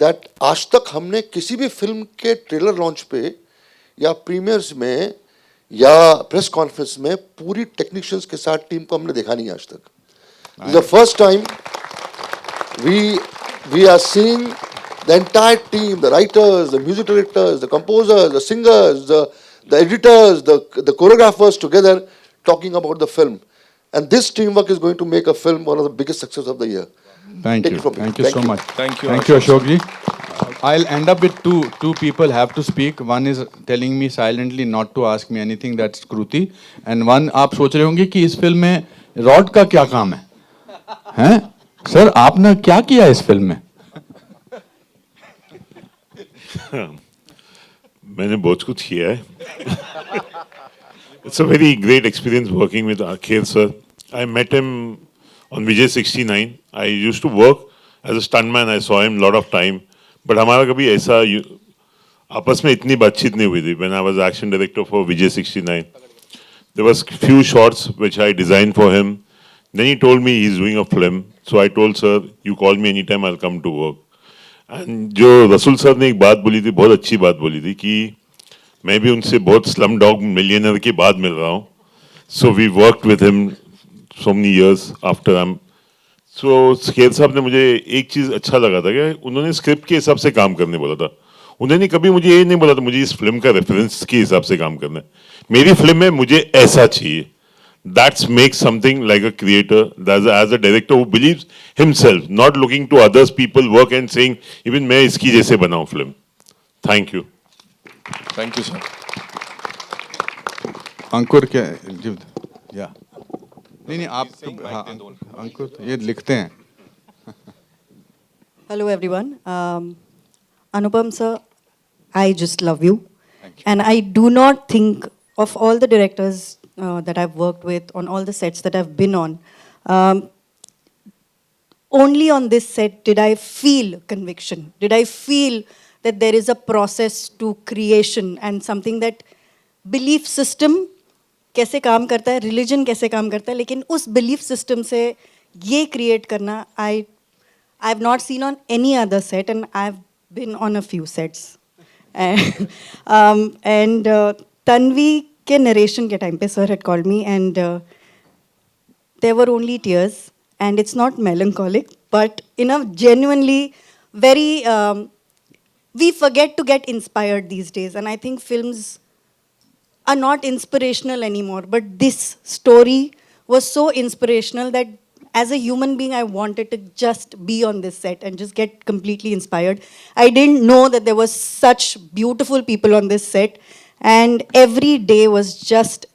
that आज तक हमने किसी भी film के trailer launch पे या premiers में या प्रेस कॉन्फ्रेंस में पूरी टेक्नीशियंस के साथ टीम को हमने देखा नहीं आज तक. This is the first time we are seeing the entire team, the writers, the music directors, the composers, the singers, the editors, the choreographers together talking about the film. And this teamwork is going to make a film one of the biggest success of the year. Thank Take you. it from me. Thank you so much. Thank you, Thank you, Ashok ji. I'll end up with two people have to speak. One is telling me silently not to ask me anything. That's Kruti. And one आप सोच रहे होंगे कि इस film में rod का क्या काम है? हैं? सर आपने क्या किया इस फिल्म में? मैंने बहुत कुछ किया है. It's a very great experience working with Akhil sir. I met him on Vijay 69. I used to work as a stuntman. I saw him a lot of time. But हमारा कभी ऐसा आपस में इतनी बातचीत नहीं हुई थी. When I was action director for Vijay 69, there was few shots which I designed for him. Then he told me he's doing a film. So I told sir, you call me anytime, I'll come to work. And जो रसूल sir ने एक बात बोली थी, बहुत अच्छी बात बोली थी कि मैं भी उनसे बहुत स्लम डॉग मिलियनर के बाद मिल रहा हूँ. So we worked with him so many years after I'm. So Kher साहब ने मुझे एक चीज़ अच्छा लगा था कि उन्होंने स्क्रिप्ट के हिसाब से काम करने बोला था. उन्होंने कभी मुझे ये नहीं बोला था मुझे इस फिल्म का रेफरेंस के हिसाब से काम करना है. मेरी फिल्म में मुझे ऐसा चाहिए. That makes something like a creator, as a director who believes himself, not looking to others people work and saying, even मैं इसकी जैसे बनाऊं film. Thank you. Thank you, sir. अंकुर क्या? या नहीं आप हाँ, अंकुर ये लिखते हैं. Hello everyone. Anupam sir, I just love you. And I do not think of all the directors that I've worked with, on all the sets that I've been on, only on this set did I feel conviction. Did I feel that there is a process to creation and something that belief system कैसे काम करता है, religion कैसे काम करता है, लेकिन उस belief system से ये create करना I've not seen on any other set, and I've been on a few sets. And Tanvi के narration के time पे sir had called me, and there were only tears, and it's not melancholic, but in a genuinely very we forget to get inspired these days, and I think films are not inspirational anymore, but this story was so inspirational that as a human being, I wanted to just be on this set and just get completely inspired. I didn't know that there was such beautiful people on this set, and every day was just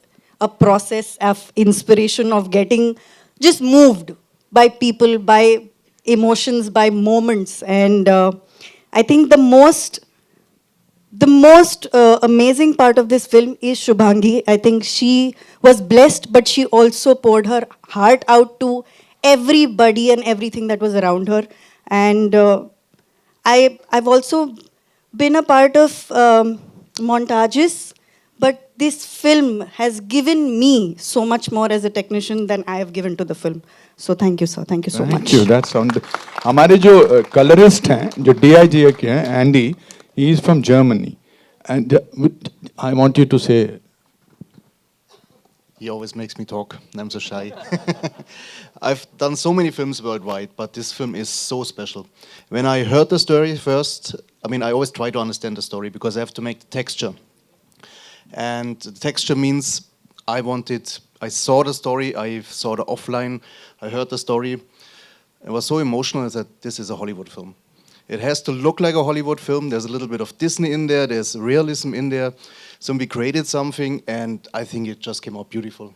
a process of inspiration, of getting just moved by people, by emotions, by moments. And I think the most amazing part of this film is Shubhangi. I think she was blessed, but she also poured her heart out to everybody and everything that was around her. And I've also been a part of montages, but this film has given me so much more as a technician than I have given to the film. So thank you, sir. Thank you so much. Thank you. That sound. हमारे जो colorist हैं, जो DIG के हैं, Andy, he is from Germany, and I want you to say. He always makes me talk. I'm so shy. I've done so many films worldwide, but this film is so special. When I heard the story first, I mean, I always try to understand the story because I have to make the texture. And the texture means I saw the story, I saw the offline, I heard the story. It was so emotional that this is a Hollywood film. It has to look like a Hollywood film. There's a little bit of Disney in there. There's realism in there. So we created something, and I think it just came out beautiful.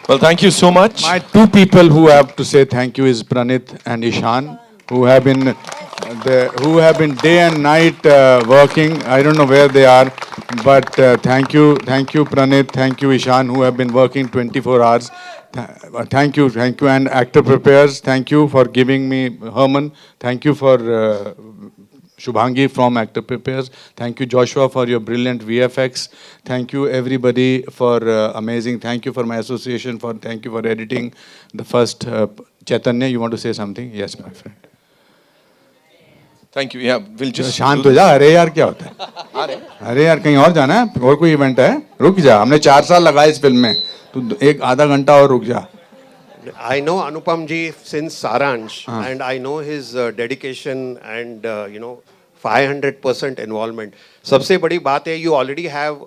Well, thank you so much. My two people who have to say thank you is Pranit and Ishan, who have been who have been day and night working. I don't know where they are, but thank you, Pranit, thank you, Ishan, who have been working 24 hours. Thank you, and actor prepares. Thank you for giving me Herman. Thank you for Shubhangi from Actor Prepares. Thank you, Joshua, for your brilliant VFX. Thank you, everybody, for amazing. Thank you for my association. Thank you for editing the first. Chaitanya, you want to say something? Yes, my friend. Thank you. Yeah, we'll just. शांत हो जा. अरे यार क्या होता है? अरे यार कहीं और जाना है? और कोई इवेंट है? रुक जा. हमने 4 साल लगाए इस फिल्म में. तू एक आधा घंटा और रुक जा. I know Anupam ji since Saransh, and I know his dedication and 500% involvement. सबसे बड़ी बात है, you already have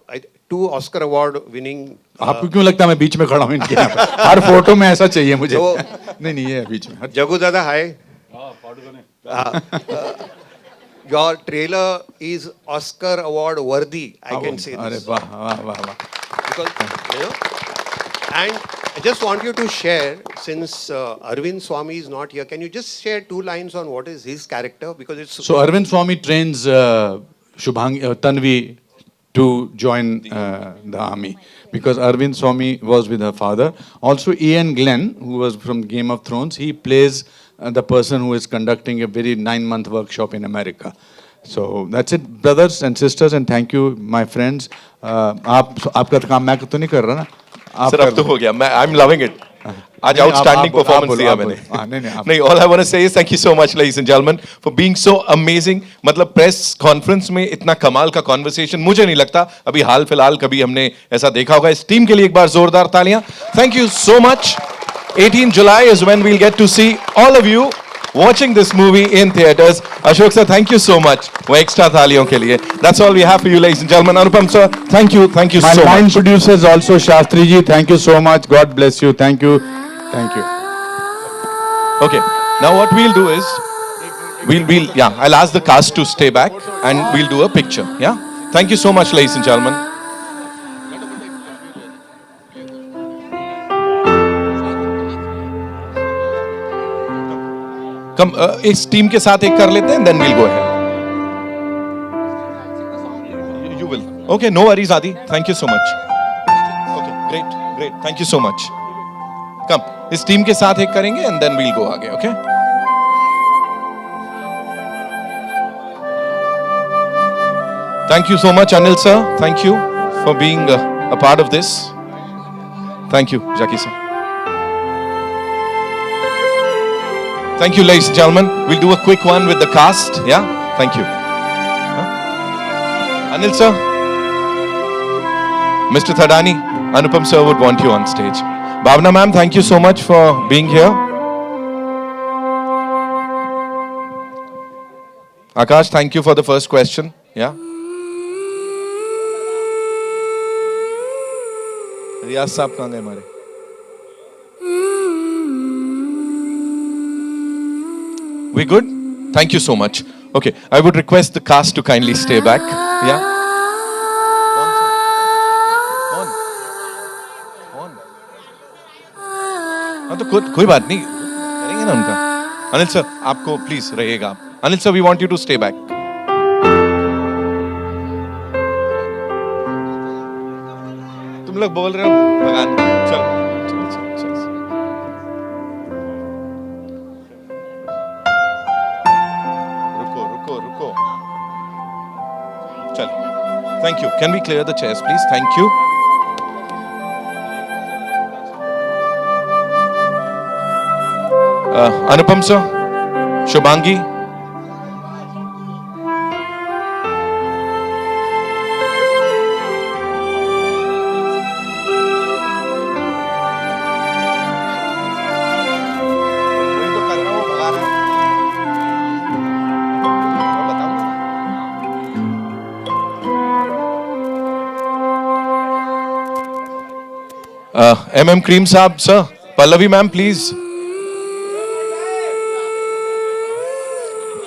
2 Oscar award winning. आपको क्यों लगता है मैं बीच में खड़ा हूँ इनके यहाँ पे? हर फोटो में ऐसा चाहिए मुझे. नहीं ये है बीच में. जगू दादा hi. Your trailer is Oscar award worthy. I can say this. अरे वाह वाह वाह वाह. Because and I just want you to share, since Arvind Swamy is not here, can you just share 2 lines on what is his character? Because it's so Arvind Swamy trains Shubhangi Tanvi to join the army, because Arvind Swamy was with her father. Also Ian Glenn, who was from Game of Thrones, he plays the person who is conducting a very 9-month workshop in America. So that's it, brothers and sisters, and thank you, my friends. आपका काम मैं तो नहीं कर रहा ना? Sir, अब तो हो गया. I'm loving it. आज outstanding performance दिया मैंने. नहीं, all I want to say is thank you so much, ladies and gentlemen, for being so amazing. मतलब press conference में इतना कमाल का conversation मुझे नहीं लगता अभी हाल फिलहाल कभी हमने ऐसा देखा होगा. इस टीम के लिए एक बार जोरदार तालियां. Thank you so much. 18 July is when we'll get to see all of you watching this movie in theaters. Ashok sir, thank you so much. वो extra तालियों के लिए. That's all we have for you, ladies and gentlemen. Anupam sir, thank you so much. My line producers also, Shastri ji, thank you so much. God bless you. Thank you. Okay. Now what we'll do is, I'll ask the cast to stay back and we'll do a picture. Yeah. Thank you so much, ladies and gentlemen. Come, इस team के साथ एक कर लेते हैं, then we'll go ahead. You will. Okay, no worries, Adi. Thank you so much. Okay, great. Thank you so much. Come, इस team के साथ एक करेंगे and then we'll go आगे. Okay? Thank you so much, Anil sir. Thank you for being a part of this. Thank you, Jackie sir. Thank you, ladies and gentlemen. We'll do a quick one with the cast. Yeah? Thank you. Anil sir. Mr. Thadani, Anupam sir would want you on stage. Bhavna ma'am, thank you so much for being here. Akash, thank you for the first question. Yeah? Riyaz साहब कहाँ गए हमारे? We good? Thank you so much. Okay, I would request the cast to kindly stay back. Yeah? हाँ तो कोई बात नहीं, करेंगे ना उनका. अनिल सर, आपको प्लीज रहिएगा. Anil sir, we want you to stay back. तुम लोग बोल रहे हो भगवान, चलो. रुको. चल. Thank you. Can we clear the chairs, please? Thank you. Anupam sir, Shubhangi. MM Cream Saab, sir. Pallavi ma'am, please.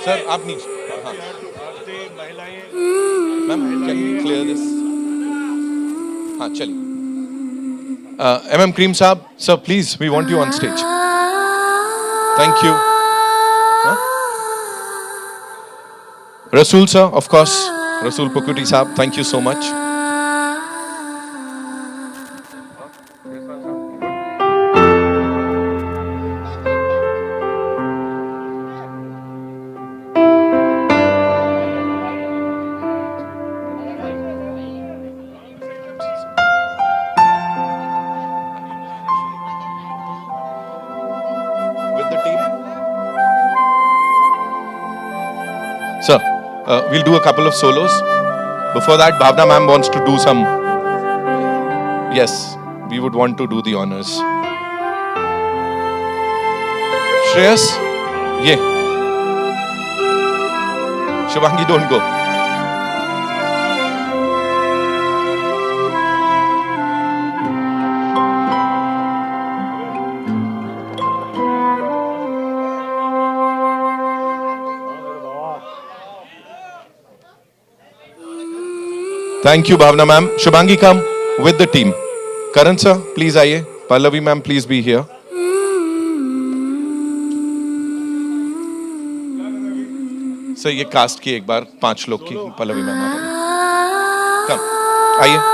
Sir, आप नीचे. Ma'am, can we clear this? हाँ, चलिए. MM Cream Saab, sir, please, we want you on stage. Thank you. Rasool sir, of course. Rasool Pukuti saab, thank you so much. With the team. Sir, we'll do a couple of solos. Before that, Bhavna ma'am wants to do some. Yes, we would want to do the honors. Shreyas, ye. Shivangi, don't go. Thank you, Bhavna ma'am. Shubhangi, come with the team. Karan sir, please आइए. Pallavi ma'am, please be here. Sir ये cast की एक बार 5 लोग की Pallavi ma'am. Come, आइए.